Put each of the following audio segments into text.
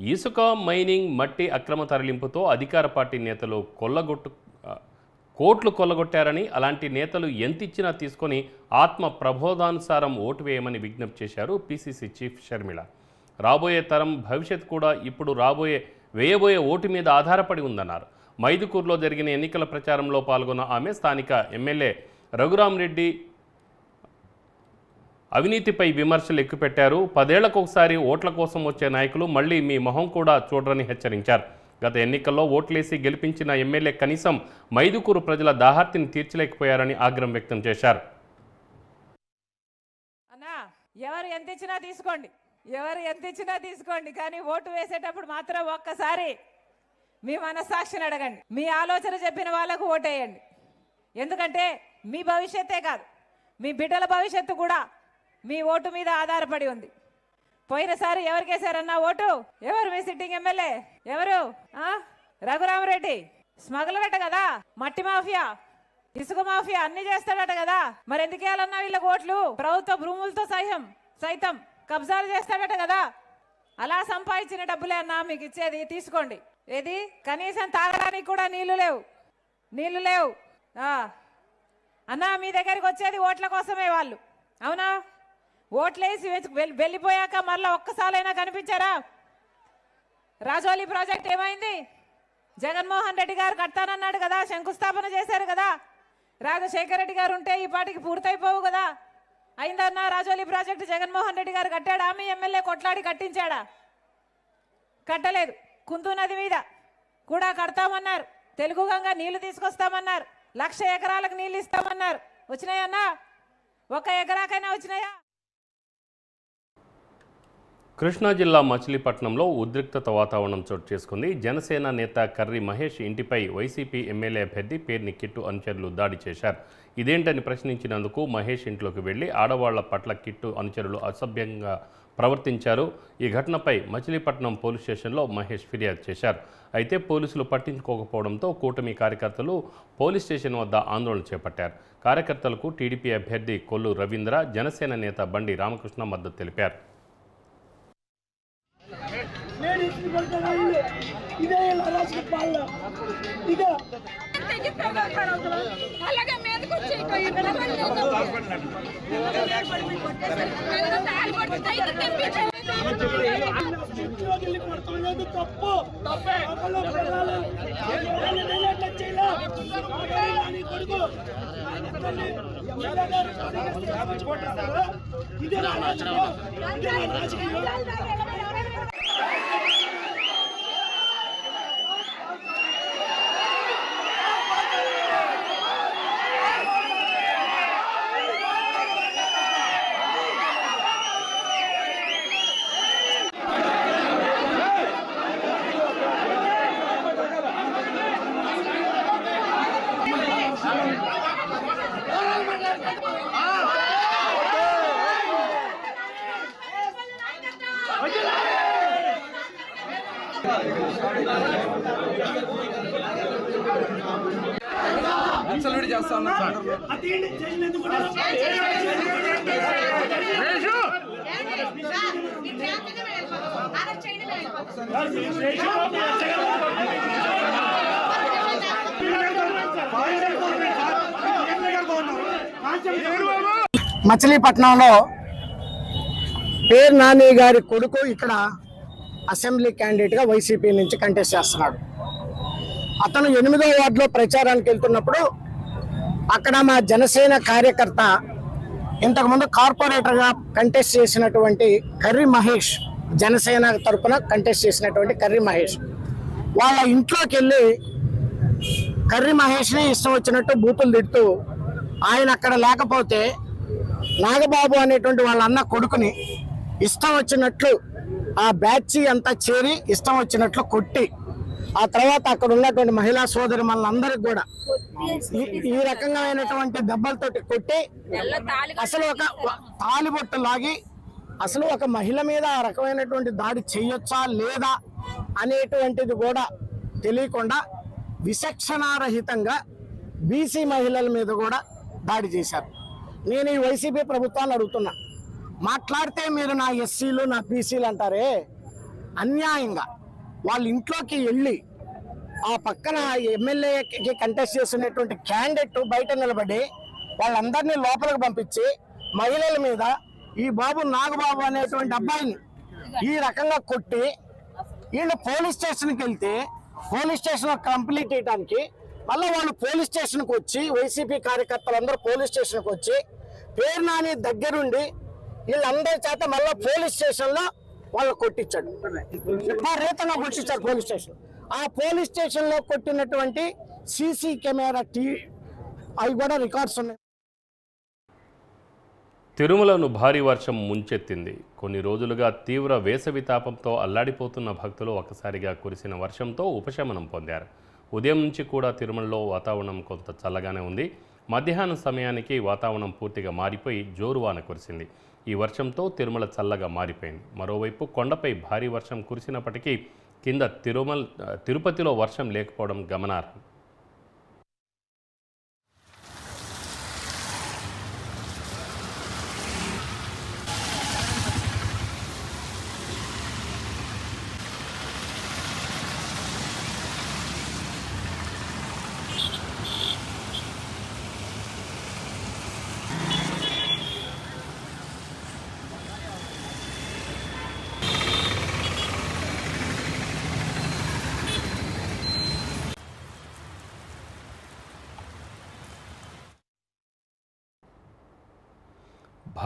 ఇసుక మైనింగ్ మట్టి అక్రమ తరలింపుతో అధికార పార్టీ నేతలు కోట్లు కొల్లగొట్టారని, అలాంటి నేతలు ఎంతిచ్చినా తీసుకొని ఆత్మ ప్రబోధానుసారం ఓటు వేయమని విజ్ఞప్తి చేశారు పీసీసీ చీఫ్ షర్మిల. రాబోయే తరం భవిష్యత్ కూడా ఇప్పుడు వేయబోయే ఓటు మీద ఆధారపడి ఉందన్నారు. మైదుకూరులో జరిగిన ఎన్నికల ప్రచారంలో పాల్గొన్న ఆమె స్థానిక ఎమ్మెల్యే రఘురామరెడ్డి అవినీతిపై విమర్శలు ఎక్కుపెట్టారు. 10 ఏళ్లకొకసారి ఓట్ల కోసం వచ్చే నాయకులు మళ్లీ మీ మొహం కూడా చూడరని హెచ్చరించారు. గత ఎన్నికల్లో ఓట్లేసి గెలిపించిన ఎమ్మెల్యే కనీసం మైదుకూరు ప్రజల దాహార్తిని తీర్చలేకపోయారని ఆగ్రహం వ్యక్తం చేశారు. ఎవరు ఎంత ఇచ్చినా తీసుకోండి, కానీ ఓటు వేసేటప్పుడు మాత్రం ఒక్కసారి మీ మనస్సాక్షిని అడగండి. మీ ఆలోచన చెప్పిన వాళ్ళకు ఓటేయండి. ఎందుకంటే మీ భవిష్యత్తే కాదు, మీ బిడ్డల భవిష్యత్తు కూడా మీ ఓటు మీద ఆధారపడి ఉంది. పోయినసారి ఎవరికేసారన్నా ఓటు? ఎవరు మీ సిట్టింగ్ ఎమ్మెల్యే? ఎవరు? రఘురామరెడ్డి స్మగ్లరట కదా, మట్టి మాఫియా, ఇసుక మాఫియా అన్ని చేస్తాడట కదా. మరి ఎందుకు వేయాలన్నా వీళ్ళకి ఓట్లు? ప్రభుత్వ భూములతో సైతం కబ్జాలు చేస్తాడట కదా. అలా సంపాదించిన డబ్బులే అన్నా మీకు ఇచ్చేది, తీసుకోండి. ఏది కనీసం తాగడానికి కూడా నీళ్లు లేవు అన్నా. మీ దగ్గరికి వచ్చేది ఓట్ల కోసమే వాళ్ళు, అవునా? ఓట్లేసి వెళ్ళిపోయాక మళ్ళీ ఒక్కసారైనా కనిపించారా? రాజోలి ప్రాజెక్ట్ ఏమైంది? జగన్మోహన్ రెడ్డి గారు కడతానన్నాడు కదా, శంకుస్థాపన చేశారు కదా. రాజశేఖర రెడ్డి గారు ఉంటే ఈ పాటికి పూర్తయిపోవు కదా. అయిందన్నా రాజోలి ప్రాజెక్టు జగన్మోహన్ రెడ్డి గారు కట్టాడా? మీ ఎమ్మెల్యే కొట్లాడి కట్టించాడా? కట్టలేదు. కుందు నది మీద కూడా కడతామన్నారు. తెలుగు గంగ నీళ్లు తీసుకొస్తామన్నారు. 1,00,000 ఎకరాలకు నీళ్లు ఇస్తామన్నారు. వచ్చినాయన్నా? 1 ఎకరాకైనా వచ్చినాయా? కృష్ణా జిల్లా మచిలీపట్నంలో ఉద్రిక్తత వాతావరణం చోటు చేసుకుంది. జనసేన నేత కర్రి మహేష్ ఇంటిపై వైసీపీ ఎమ్మెల్యే అభ్యర్థి పేర్ని కిట్టు అనుచరులు దాడి చేశారు. ఇదేంటని ప్రశ్నించినందుకు మహేష్ ఇంట్లోకి వెళ్లి ఆడవాళ్ల పట్ల కిట్టు అనుచరులు అసభ్యంగా ప్రవర్తించారు. ఈ ఘటనపై మచిలీపట్నం పోలీస్ స్టేషన్లో మహేష్ ఫిర్యాదు చేశారు. అయితే పోలీసులు పట్టించుకోకపోవడంతో కూటమి కార్యకర్తలు పోలీస్ స్టేషన్ వద్ద ఆందోళన చేపట్టారు. కార్యకర్తలకు టీడీపీ అభ్యర్థి కొల్లు రవీంద్ర, జనసేన నేత బండి రామకృష్ణ మద్దతు తెలిపారు. మచిలీపట్నంలో పేరు నాని గారి కొడుకు ఇక్కడ అసెంబ్లీ క్యాండిడేట్గా వైసీపీ నుంచి కంటెస్ట్ చేస్తున్నాడు. అతను 8వ వార్డులో ప్రచారానికి వెళ్తున్నప్పుడు అక్కడ మా జనసేన కార్యకర్త ఇంతకుముందు కార్పొరేటర్గా కంటెస్ట్ చేసినటువంటి కర్రి మహేష్, జనసేన తరఫున కంటెస్ట్ చేసినటువంటి కర్రి మహేష్ వాళ్ళ ఇంట్లోకి వెళ్ళి కర్రి మహేష్ని ఇష్టం వచ్చినట్టు బూతులు తిడుతూ, ఆయన అక్కడ లేకపోతే నాగబాబు అనేటువంటి వాళ్ళ అన్న కొడుకుని ఇష్టం వచ్చినట్లు ఆ బ్యాచ్ అంతా చేరి ఇష్టం వచ్చినట్లు కొట్టి, ఆ తర్వాత అక్కడ ఉన్నటువంటి మహిళా సోదరి మనందరికి కూడా ఈ రకంగామైనటువంటి దెబ్బలతోటి కొట్టి అసలు ఒక తాలిబొట్టు లాగి అసలు ఒక మహిళ మీద ఆ రకమైనటువంటి దాడి చేయొచ్చా లేదా అనేటువంటిది కూడా తెలియకుండా విచక్షణారహితంగా బీసీ మహిళల మీద కూడా దాడి చేశారు. నేను ఈ వైసీపీ ప్రభుత్వాన్ని అడుగుతున్నా, మాట్లాడితే మీరు నా ఎస్సీలు నా బీసీలు అంటారే, అన్యాయంగా వాళ్ళ ఇంట్లోకి వెళ్ళి ఆ పక్కన ఎమ్మెల్యేకి కంటెస్ట్ చేస్తున్నటువంటి క్యాండిడేట్ బయట నిలబడి వాళ్ళందరినీ లోపలికి పంపించి మహిళల మీద ఈ బాబు నాగబాబు అనేటువంటి అబ్బాయిని ఈ రకంగా కొట్టి వీళ్ళు పోలీస్ స్టేషన్కి వెళ్తే పోలీస్ స్టేషన్ కంప్లీట్ చేయడానికి మళ్ళీ వాళ్ళు పోలీస్ స్టేషన్కి వచ్చి వైసీపీ కార్యకర్తలందరూ పోలీస్ స్టేషన్కి వచ్చి పేరు నాని దగ్గరుండి వీళ్ళందరి చేత మళ్ళీ పోలీస్ స్టేషన్లో వాళ్ళు కొట్టించాడు, విపరీతంగా కొట్టించారు పోలీస్ స్టేషన్. ఆ పోలీస్ స్టేషన్లో కొట్టినటువంటి సీసీ కెమెరా అవి కూడా రికార్డ్స్ ఉన్నాయి. తిరుమలను భారీ వర్షం ముంచెత్తింది. కొన్ని రోజులుగా తీవ్ర వేసవి తాపంతో అల్లాడిపోతున్న భక్తులు ఒక్కసారిగా కురిసిన వర్షంతో ఉపశమనం పొందారు. ఉదయం నుంచి కూడా తిరుమలలో వాతావరణం కొంత చల్లగానే ఉంది. మధ్యాహ్నం సమయానికి వాతావరణం పూర్తిగా మారిపోయి జోరువాన కురిసింది. ఈ వర్షంతో తిరుమల చల్లగా మారిపోయింది. మరోవైపు కొండపై భారీ వర్షం కురిసినప్పటికీ కింద తిరుపతిలో వర్షం లేకపోవడం గమనార్హం.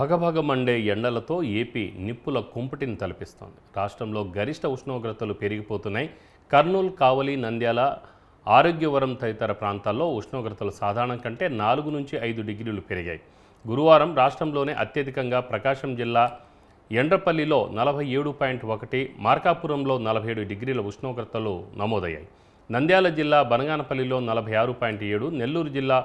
భగభగ మండే ఎండలతో ఏపీ నిప్పుల కుంపటిని తలపిస్తోంది. రాష్ట్రంలో గరిష్ట ఉష్ణోగ్రతలు పెరిగిపోతున్నాయి. కర్నూలు, కావలి, నంద్యాల, ఆరోగ్యవరం తదితర ప్రాంతాల్లో ఉష్ణోగ్రతలు సాధారణం కంటే 4 నుంచి 5 డిగ్రీలు పెరిగాయి. గురువారం రాష్ట్రంలోనే అత్యధికంగా ప్రకాశం జిల్లా ఎండ్రపల్లిలో 47.1, మార్కాపురంలో 47 డిగ్రీల ఉష్ణోగ్రతలు నమోదయ్యాయి. నంద్యాల జిల్లా బనగానపల్లిలో 46.7, నెల్లూరు జిల్లా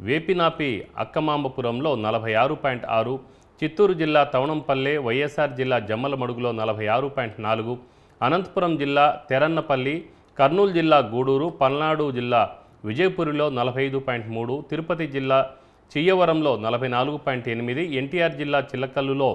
వేపినాపి అక్కమాంబపురంలో 46.6, చిత్తూరు జిల్లా తవణంపల్లె, వైఎస్ఆర్ జిల్లా జమ్మలమడుగులో 46.4, అనంతపురం జిల్లా తెరన్నపల్లి, కర్నూలు జిల్లా గూడూరు, పల్నాడు జిల్లా విజయపురిలో 45.3, తిరుపతి జిల్లా చియ్యవరంలో 44.8, ఎన్టీఆర్ జిల్లా చిల్లకల్లులో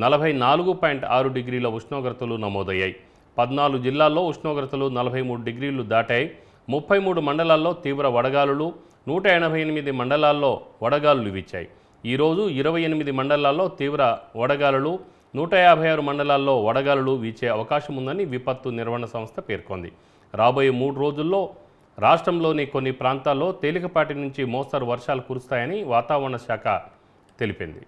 44.6 డిగ్రీల ఉష్ణోగ్రతలు నమోదయ్యాయి. 14 జిల్లాల్లో ఉష్ణోగ్రతలు 43 డిగ్రీలు దాటాయి. 33 మండలాల్లో తీవ్ర వడగాలులు, 188 మండలాల్లో వడగాలులు వీచాయి. ఈరోజు 28 మండలాల్లో తీవ్ర వడగాలులు, 156 మండలాల్లో వడగాలులు వీచే అవకాశం ఉందని విపత్తు నిర్వహణ సంస్థ పేర్కొంది. రాబోయే 3 రోజుల్లో రాష్ట్రంలోని కొన్ని ప్రాంతాల్లో తేలికపాటి నుంచి మోస్తరు వర్షాలు కురుస్తాయని వాతావరణ శాఖ తెలిపింది.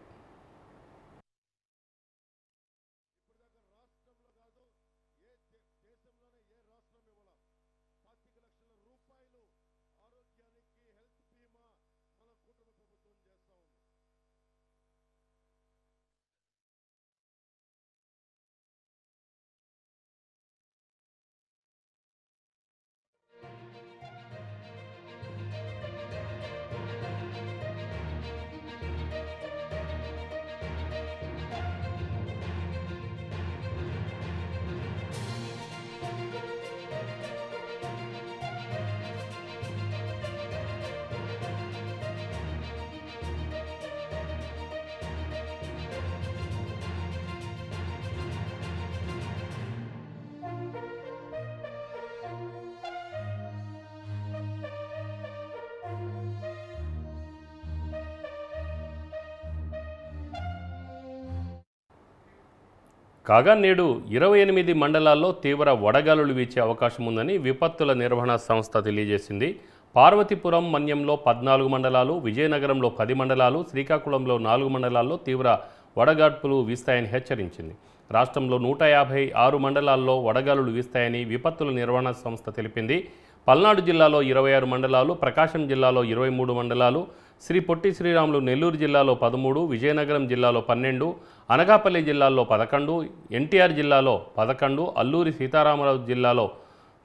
కాగా నేడు 28 మండలాల్లో తీవ్ర వడగాలులు వీచే అవకాశం ఉందని విపత్తుల నిర్వహణ సంస్థ తెలియజేసింది. పార్వతీపురం మన్యంలో 14 మండలాలు, విజయనగరంలో 10 మండలాలు, శ్రీకాకుళంలో 4 మండలాల్లో తీవ్ర వడగాడ్పులు వీస్తాయని హెచ్చరించింది. రాష్ట్రంలో 156 మండలాల్లో వడగాలులు వీస్తాయని విపత్తుల నిర్వహణ సంస్థ తెలిపింది. పల్నాడు జిల్లాలో 26 మండలాలు, ప్రకాశం జిల్లాలో 23 మండలాలు, శ్రీ పొట్టి శ్రీరాములు నెల్లూరు జిల్లాలో 13, విజయనగరం జిల్లాలో 12, అనకాపల్లి జిల్లాలో 11, ఎన్టీఆర్ జిల్లాలో 11, అల్లూరి సీతారామరాజు జిల్లాలో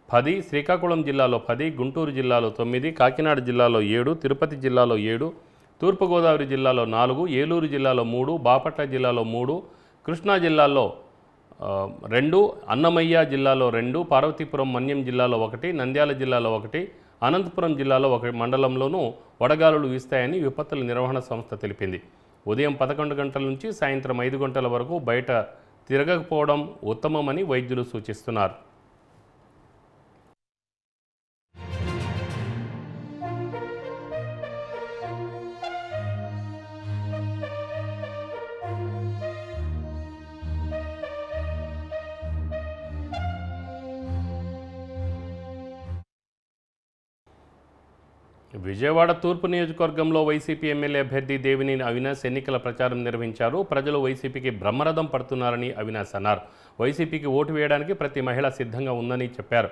10, శ్రీకాకుళం జిల్లాలో 10, గుంటూరు జిల్లాలో 9, కాకినాడ జిల్లాలో 7, తిరుపతి జిల్లాలో 7, తూర్పుగోదావరి జిల్లాలో 4, ఏలూరు జిల్లాలో 3, బాపట్ల జిల్లాలో 3, కృష్ణా జిల్లాలో 2, అన్నమయ్య జిల్లాలో 2, పార్వతీపురం మన్యం జిల్లాలో 1, నంద్యాల జిల్లాలో 1, అనంతపురం జిల్లాలో 1 మండలంలోనూ వడగాలులు వీస్తాయని విపత్తుల నిర్వహణ సంస్థ తెలిపింది. ఉదయం 11 గంటల నుంచి సాయంత్రం 5 గంటల వరకు బయట తిరగకపోవడం ఉత్తమమని వైద్యులు సూచిస్తున్నారు. విజయవాడ తూర్పు నియోజకవర్గంలో వైసీపీ ఎమ్మెల్యే అభ్యర్థి దేవినేని అవినాష్ ఎన్నికల ప్రచారం నిర్వహించారు. ప్రజలు వైసీపీకి బ్రహ్మరథం పడుతున్నారని అవినాష్ అన్నారు. వైసీపీకి ఓటు వేయడానికి ప్రతి మహిళ సిద్ధంగా ఉందని చెప్పారు.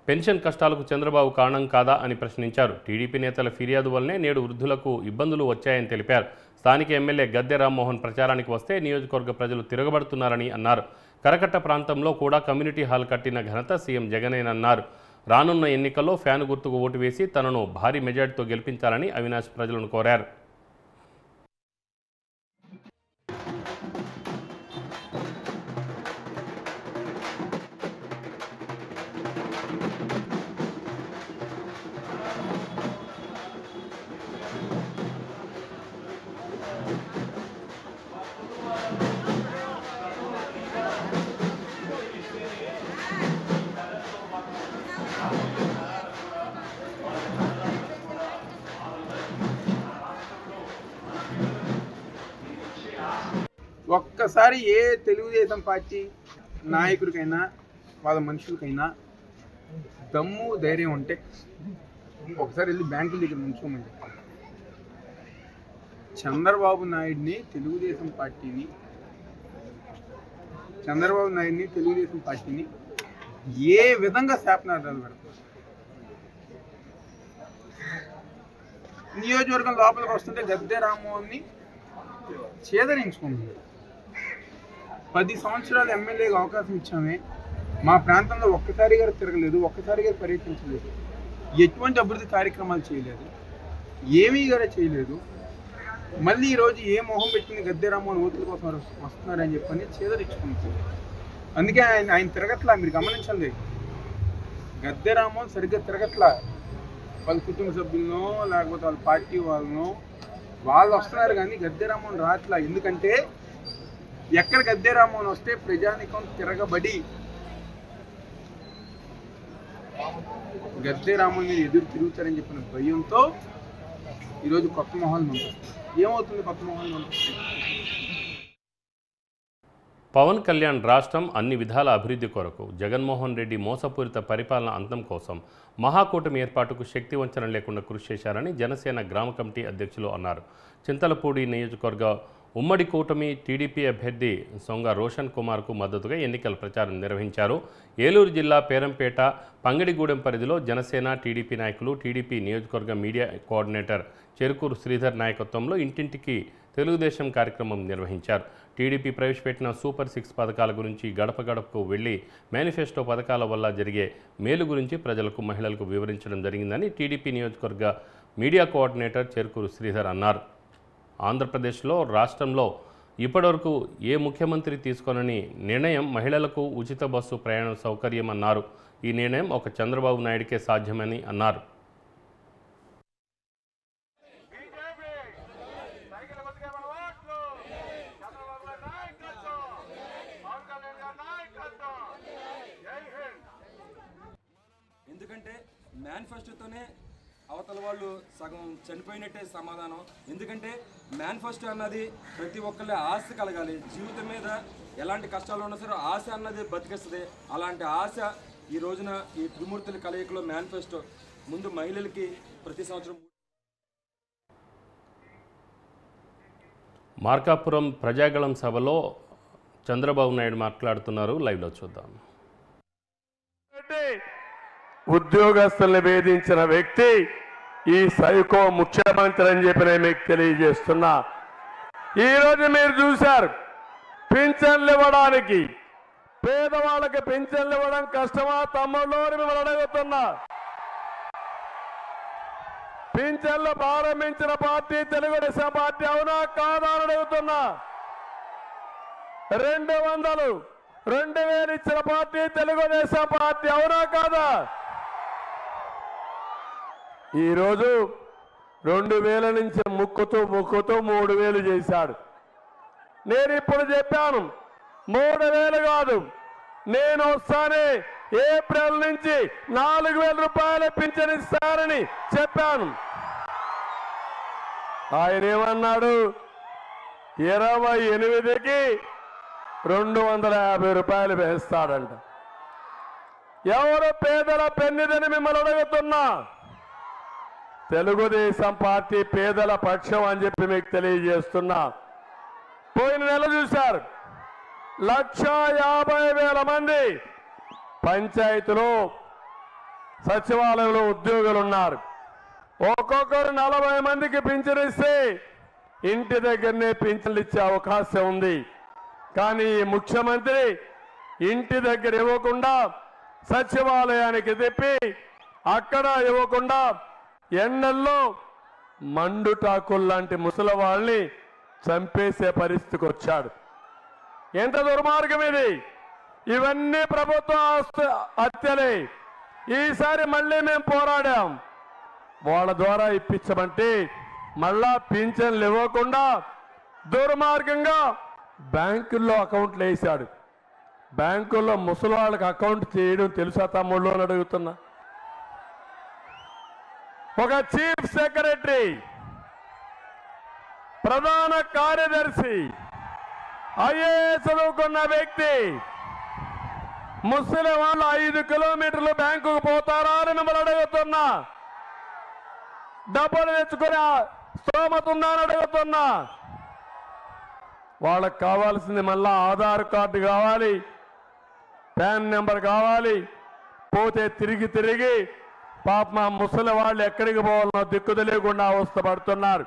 పెన్షన్ కష్టాలకు చంద్రబాబు కారణం కాదా అని ప్రశ్నించారు. టీడీపీ నేతల ఫిర్యాదు వల్లనే నేడు వృద్ధులకు ఇబ్బందులు వచ్చాయని తెలిపారు. స్థానిక ఎమ్మెల్యే గద్దె రామ్మోహన్ ప్రచారానికి వస్తే నియోజకవర్గ ప్రజలు తిరగబడుతున్నారని అన్నారు. కరకట్ట ప్రాంతంలో కూడా కమ్యూనిటీ హాల్ కట్టిన ఘనత సీఎం జగనేనన్నారు. రానున్న ఎన్నికల్లో ఫ్యాన్ గుర్తుకు ఓటు వేసి తనను భారీ మెజార్టీతో గెలిపించాలని అవినాష్ ప్రజలను కోరారు. ఒక్కసారి ఏ తెలుగుదేశం పార్టీ నాయకుడికైనా వాళ్ళ మనుషులకైనా దమ్ము ధైర్యం ఉంటే ఒకసారి వెళ్ళి బ్యాంకుల దగ్గర నుంచోమని చెప్పాలి. చంద్రబాబు నాయుడిని తెలుగుదేశం పార్టీని ఏ విధంగా శాపనార్థాలు పెడతారు. నియోజకవర్గం లోపలికి వస్తుంటే గద్దె రామ్మోహన్ని చేదరించుకుంటుంది. 10 సంవత్సరాలు ఎమ్మెల్యేగా అవకాశం ఇచ్చామే, మా ప్రాంతంలో ఒక్కసారిగా తిరగలేదు, ఒక్కసారిగా పర్యటించలేదు, ఎటువంటి అభివృద్ధి కార్యక్రమాలు చేయలేదు, ఏమీ కూడా చేయలేదు. మళ్ళీ ఈరోజు ఏ మొహం పెట్టింది గద్దె రామ్మోహన్ ఓట్ల కోసం వస్తున్నారని చెప్పని చేదరించుకుంటుంది. అందుకే ఆయన తిరగట్లా. మీరు గమనించండి, గద్దె రామ్మోహన్ సరిగ్గా తిరగట్లా. వాళ్ళ కుటుంబ సభ్యులను లేకపోతే వాళ్ళ పార్టీ వాళ్ళు వస్తున్నారు కానీ గద్దె రామ్మోహన్ రాట్లా. ఎందుకంటే ఎక్కడ గద్దె రామ్మోహన్ వస్తే ప్రజానికం తిరగబడి గద్దె రామ్మోహన్ మీద ఎదురు తిరుగుతారని చెప్పిన భయంతో ఈరోజు కొత్త మొహాలు పంపిస్తారు. ఏమవుతుంది కొత్త మొహాలు పంపిస్తే? పవన్ కళ్యాణ్ రాష్ట్రం అన్ని విధాల అభివృద్ధి కొరకు, జగన్మోహన్ రెడ్డి మోసపూరిత పరిపాలన అంతం కోసం మహాకూటమి ఏర్పాటుకు శక్తి వంచన లేకుండా కృషి చేశారని జనసేన గ్రామ కమిటీ అధ్యక్షులు అన్నారు. చింతలపూడి నియోజకవర్గ ఉమ్మడి కూటమి టీడీపీ అభ్యర్థి సొంగ రోషన్ కుమార్కు మద్దతుగా ఎన్నికల ప్రచారం నిర్వహించారు. ఏలూరు జిల్లా పేరంపేట పంగడిగూడెం పరిధిలో జనసేన టీడీపీ నాయకులు, టీడీపీ నియోజకవర్గ మీడియా కోఆర్డినేటర్ చెరుకూరు శ్రీధర్ నాయకత్వంలో ఇంటింటికి తెలుగుదేశం కార్యక్రమం నిర్వహించారు. టీడీపీ ప్రవేశపెట్టిన సూపర్ 6 పథకాల గురించి గడప గడపకు వెళ్లి మేనిఫెస్టో పథకాల వల్ల జరిగే మేలు గురించి ప్రజలకు, మహిళలకు వివరించడం జరిగిందని టీడీపీ నియోజకవర్గ మీడియా కోఆర్డినేటర్ చెరుకూరు శ్రీధర్ అన్నారు. ఆంధ్రప్రదేశ్లో రాష్ట్రంలో ఇప్పటివరకు ఏ ముఖ్యమంత్రి తీసుకోనని నిర్ణయం మహిళలకు ఉచిత బస్సు ప్రయాణ సౌకర్యం అన్నారు. ఈ నిర్ణయం ఒక చంద్రబాబు నాయుడికే సాధ్యమని అన్నారు. ఎందుకంటే మేనిఫెస్టోతోనే అవతల వాళ్ళు సగం చనిపోయినట్టే సమాధానం. ఎందుకంటే మేనిఫెస్టో అన్నది ప్రతి ఒక్కళ్ళ ఆశ కలగాలి. జీవితం మీద ఎలాంటి కష్టాలు ఉన్నా సరే ఆశ అన్నది బతికిస్తుంది. అలాంటి ఆశ ఈ రోజున ఈ త్రిమూర్తుల కలయికలో మేనిఫెస్టో ముందు మహిళలకి ప్రతి సంవత్సరం. మార్కాపురం ప్రజాగళం సభలో చంద్రబాబు నాయుడు మాట్లాడుతున్నారు. లైవ్లో చూద్దాం. ఉద్యోగస్తుల్ని వేధించిన వ్యక్తి ఈ సైకో ముఖ్యమంత్రి అని చెప్పి నేను మీకు తెలియజేస్తున్నా. ఈరోజు మీరు చూశారు, పింఛన్లు ఇవ్వడానికి పేదవాళ్ళకి పింఛన్లు ఇవ్వడం కష్టమా తమ్ముళ్ళు మిమ్మల్ని అడుగుతున్నా. పింఛన్లు ప్రారంభించిన పార్టీ తెలుగుదేశం పార్టీ అవునా కాదా అని అడుగుతున్నా. 200, 2000 ఇచ్చిన పార్టీ తెలుగుదేశం పార్టీ అవునా కాదా? ఈరోజు 2000 నుంచి ముక్కుతూ 3000 చేశాడు. నేను ఇప్పుడు చెప్పాను, 3,000 కాదు, నేను వస్తానే ఏప్రిల్ నుంచి 4,000 రూపాయల పింఛన్ ఇస్తారని చెప్పాను. ఆయన ఏమన్నాడు? 28కి 250 రూపాయలు వేస్తాడంట. ఎవరు పేదల పెన్నిదని మిమ్మల్ని అడుగుతున్నా. తెలుగుదేశం పార్టీ పేదల పక్షం అని చెప్పి మీకు తెలియజేస్తున్నా. పోయిన నెల చూశారు, 1,50,000 మంది పంచాయతీలో సచివాలయంలో ఉద్యోగులు ఉన్నారు. ఒక్కొక్కరు 40 మందికి పింఛను ఇస్తే ఇంటి దగ్గరనే పింఛన్లు ఇచ్చే అవకాశం ఉంది. కానీ ఈ ముఖ్యమంత్రి ఇంటి దగ్గర ఇవ్వకుండా సచివాలయానికి తిప్పి అక్కడ ఇవ్వకుండా ఎండల్లో మండుటాకుల్లాంటి ముసలి వాళ్ళని చంపేసే పరిస్థితికి వచ్చాడు. ఎంత దుర్మార్గం ఇది! ఇవన్నీ ప్రభుత్వ హత్యలే. ఈసారి మళ్ళీ మేము పోరాడాం. వాళ్ళ ద్వారా ఇప్పించమంటే మళ్ళా పింఛన్లు ఇవ్వకుండా దుర్మార్గంగా బ్యాంకుల్లో అకౌంట్లు వేశాడు. బ్యాంకుల్లో ముసలి వాళ్ళకి అకౌంట్ చేయడం తెలుసా తమ్ముళ్ళు అని అడుగుతున్నా. ఒక చీఫ్ సెక్రటరీ, ప్రధాన కార్యదర్శి, ఐఏఎస్ చదువుకున్న వ్యక్తి ముసలి వాళ్ళు 5 కిలోమీటర్లు బ్యాంకుకు పోతారా అని మిమ్మల్ని అడుగుతున్నా. డబ్బులు తెచ్చుకునే స్తోమత ఉందా అని అడుగుతున్నా. వాళ్ళకు కావాల్సింది మళ్ళా ఆధార్ కార్డు కావాలి, పాన్ నెంబర్ కావాలి. పోతే తిరిగి పాప మా ముసలి వాళ్ళు ఎక్కడికి పోవాలనో దిక్కు తెలియకుండా అవస్థపడుతున్నారు.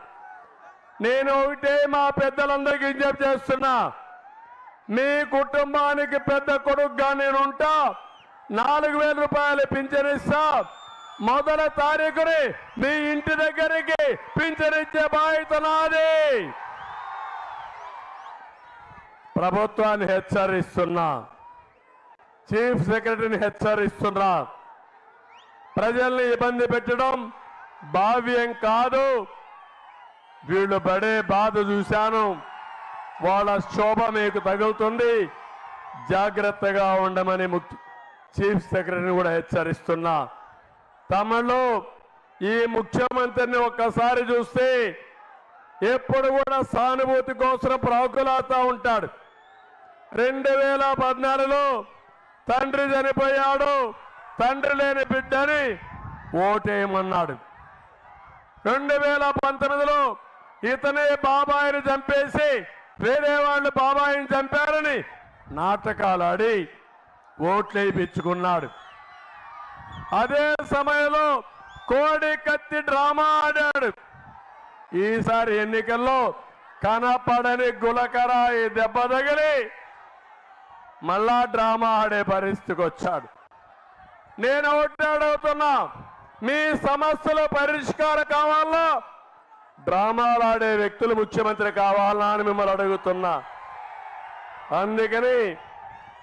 నేను ఒకటే మా పెద్దలందరికీ విజ్ఞప్తి చేస్తున్నా. మీ కుటుంబానికి పెద్ద కొడుకుగా నేను ఉంటా. 4,000 రూపాయలు పింఛన్ ఇస్తా. మొదటి తారీఖుని మీ ఇంటి దగ్గరికి పింఛన్ ఇచ్చే బాధ్యత నాది. ప్రభుత్వాన్ని హెచ్చరిస్తున్నా, చీఫ్ సెక్రటరీని హెచ్చరిస్తున్నా. ప్రజల్ని ఇబ్బంది పెట్టడం భావ్యం కాదు. వీళ్ళు పడే బాధ చూశాను. వాళ్ళ శోభ మీకు తగులుతుంది. జాగ్రత్తగా ఉండమని చీఫ్ సెక్రటరీని కూడా హెచ్చరిస్తున్నా. తమలో ఈ ముఖ్యమంత్రిని ఒక్కసారి చూస్తే ఎప్పుడు కూడా సానుభూతి కోసం ప్రాకులాడుతూ ఉంటాడు. 2014లో తండ్రి చనిపోయాడు, తండ్రి లేని బిడ్డని ఓటేయమన్నాడు. 2019లో ఇతనే బాబాయిని చంపేసి వేరే వాళ్ళు బాబాయిని చంపారని నాటకాలు ఆడి ఓట్లు వేయించుకున్నాడు. అదే సమయంలో కోడి కత్తి డ్రామా ఆడాడు. ఈసారి ఎన్నికల్లో కనపడని గులకరాయి దెబ్బ తగిలి మళ్ళా డ్రామా ఆడే పరిస్థితికి వచ్చాడు. నేను ఒకటి అడుగుతున్నా, మీ సమస్యల పరిష్కారం కావాలా, డ్రామాలు ఆడే వ్యక్తులు ముఖ్యమంత్రి కావాలా అని మిమ్మల్ని అడుగుతున్నా. అందుకని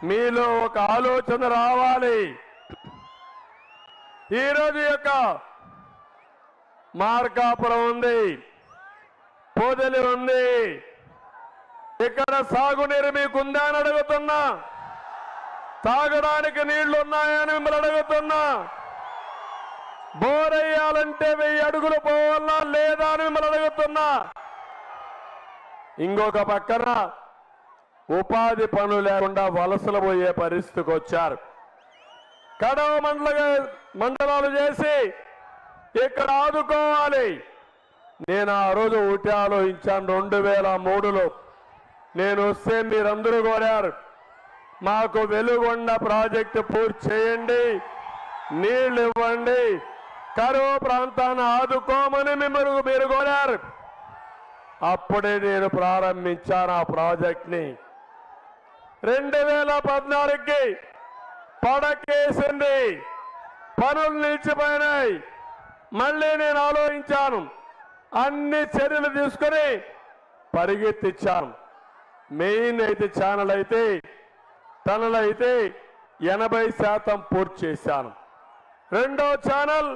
మీలో ఒక ఆలోచన రావాలి. ఈరోజు యొక్క మార్కాపురం ఉంది, పొదలి ఉంది, ఇక్కడ సాగునీరు మీకుందా అని అడుగుతున్నా. తాగడానికి నీళ్లు ఉన్నాయని మిమ్మల్ని అడుగుతున్నా. బోరయ్యాలంటే 1000 అడుగులు పోవాలా లేదా అని మిమ్మల్ని అడుగుతున్నా. ఇంకొక పక్కన ఉపాధి పనులు లేకుండా వలసలు పోయే పరిస్థితికి వచ్చారు. కడవ మండలాలు చేసి ఇక్కడ ఆదుకోవాలి. నేను ఆ రోజు ఒకటి ఆలోచించాను. 2003లో నేను వస్తే మీరందరూ కోరారు, మాకు వెలుగొండ ప్రాజెక్టు పూర్తి చేయండి, నీళ్లు ఇవ్వండి, కరువు ప్రాంతాన్ని ఆదుకోమని మీరు కోరారు. అప్పుడే నేను ప్రారంభించాను ఆ ప్రాజెక్ట్ని. 2014కి పడకేసింది, పనులు నిలిచిపోయినాయి. మళ్ళీ నేను ఆలోచించాను, అన్ని చర్యలు తీసుకుని పరిగెత్తిచ్చాను. మెయిన్ అయితే ఛానల్ అయితే టనల్ అయితే 80% పూర్తి చేశాను. రెండో ఛానల్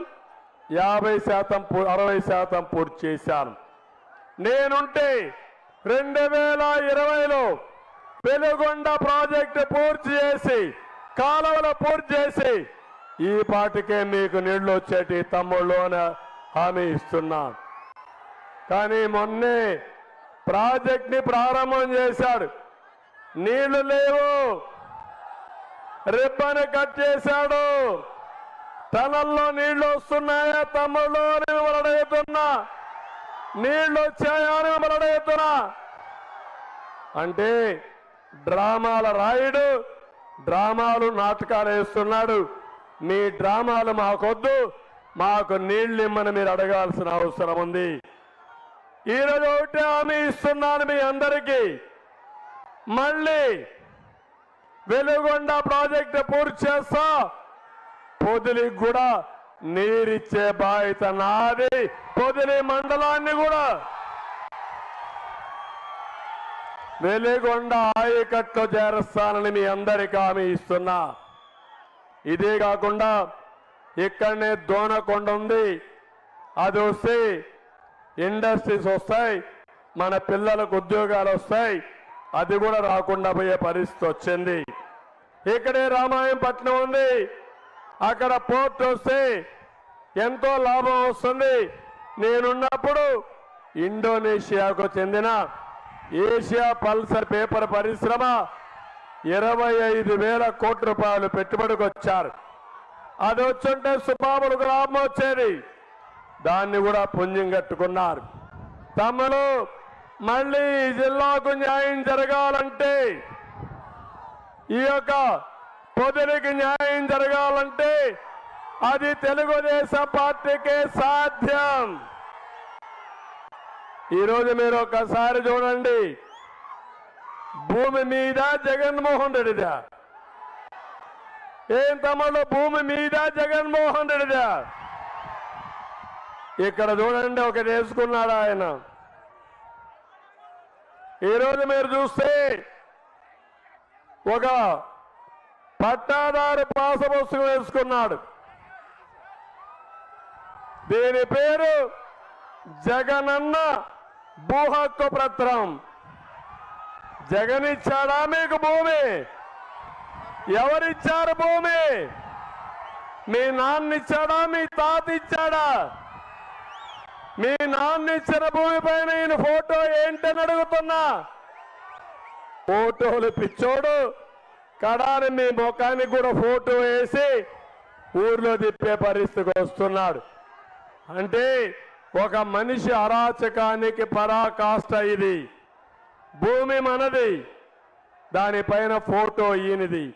50% 60% పూర్తి చేశాను. నేనుంటే 2020లో వెలుగొండ ప్రాజెక్టు పూర్తి చేసి కాలువలు పూర్తి చేసి ఈ పాటికే మీకు నీళ్లు వచ్చేటి తమ్ముళ్ళు అని హామీ ఇస్తున్నాం. కానీ మొన్నే ప్రాజెక్ట్ ని ప్రారంభం చేశాడు, నీళ్లు లేవు, రిబ్బన్ కట్ చేశాడు. టనల్లో నీళ్లు వస్తున్నాయా తమ్ముళ్ళు అని మిమ్మల్ని అడుగుతున్నా, నీళ్లు వచ్చాయా అని మిమ్మల్ని అడుగుతున్నా. అంటే డ్రామాల రాయుడు, డ్రామాలు నాటకాలు వేస్తున్నాడు. మీ డ్రామాలు మాకొద్దు, మాకు నీళ్ళు ఇమ్మని మీరు అడగాల్సిన అవసరం ఉంది. ఈరోజు ఒకటి హామీ ఇస్తున్నాను మీ అందరికీ, మళ్ళీ వెలుగొండ ప్రాజెక్టు పూర్తి చేస్తా, పొదిలికి కూడా నీరిచ్చే బాధ్యత నాది, పొదిలి మండలాన్ని కూడా వెలుగొండ ఆయకట్లో చేరుస్తానని మీ అందరికీ హామీ ఇస్తున్నా. ఇదే కాకుండా ఇక్కడనే దోనకొండ ఉంది, అది వస్తే ఇండస్ట్రీస్ వస్తాయి, మన పిల్లలకు ఉద్యోగాలు వస్తాయి, అది కూడా రాకుండా పోయే పరిస్థితి వచ్చింది. ఇక్కడే రామాయంపట్నం ఉంది, అక్కడ పోర్ట్ వస్తే ఎంతో లాభం వస్తుంది. నేనున్నప్పుడు ఇండోనేషియాకు చెందిన ఏషియా పల్సర్ పేపర్ పరిశ్రమ 25,000 కోట్ల రూపాయలు పెట్టుబడికి వచ్చారు. అది వచ్చుంటే సుబాబులకు లాభం వచ్చేది, దాన్ని కూడా పుణ్యం కట్టుకున్నారు. తమలో మళ్ళీ ఈ జిల్లాకు న్యాయం జరగాలంటే, ఈ యొక్క పొదిలికి న్యాయం జరగాలంటే అది తెలుగుదేశం పార్టీకే సాధ్యం. ఈరోజు మీరు ఒకసారి చూడండి, భూమి మీద జగన్మోహన్ రెడ్డిదా? ఏం తమ్ముళ్ళు, భూమి మీద జగన్మోహన్ రెడ్డిదా? ఇక్కడ చూడండి, ఒకటి వేసుకున్నాడు ఆయన. ఈరోజు మీరు చూస్తే ఒక పట్టాదారు పాస పుస్తకం వేసుకున్నాడు, దీని పేరు జగనన్న భూ హక్కు పత్రం. జగన్ ఇచ్చాడా మీకు భూమి? ఎవరిచ్చారు భూమి? మీ నాన్న ఇచ్చాడా, మీ తాత ఇచ్చాడా? మీ నాన్న ఇచ్చిన భూమి పైన ఈయన ఫోటో ఏంటని అడుగుతున్నా. ఫోటోలు పిచ్చోడు, కడాని మీ ముఖానికి కూడా ఫోటో వేసి ఊర్లో తిప్పే పరిస్థితికి వస్తున్నాడు. అంటే ఒక మనిషి అరాచకానికి పరాకాష్ట ఇది. భూమి మనది, దానిపైన ఫోటో ఈయనది.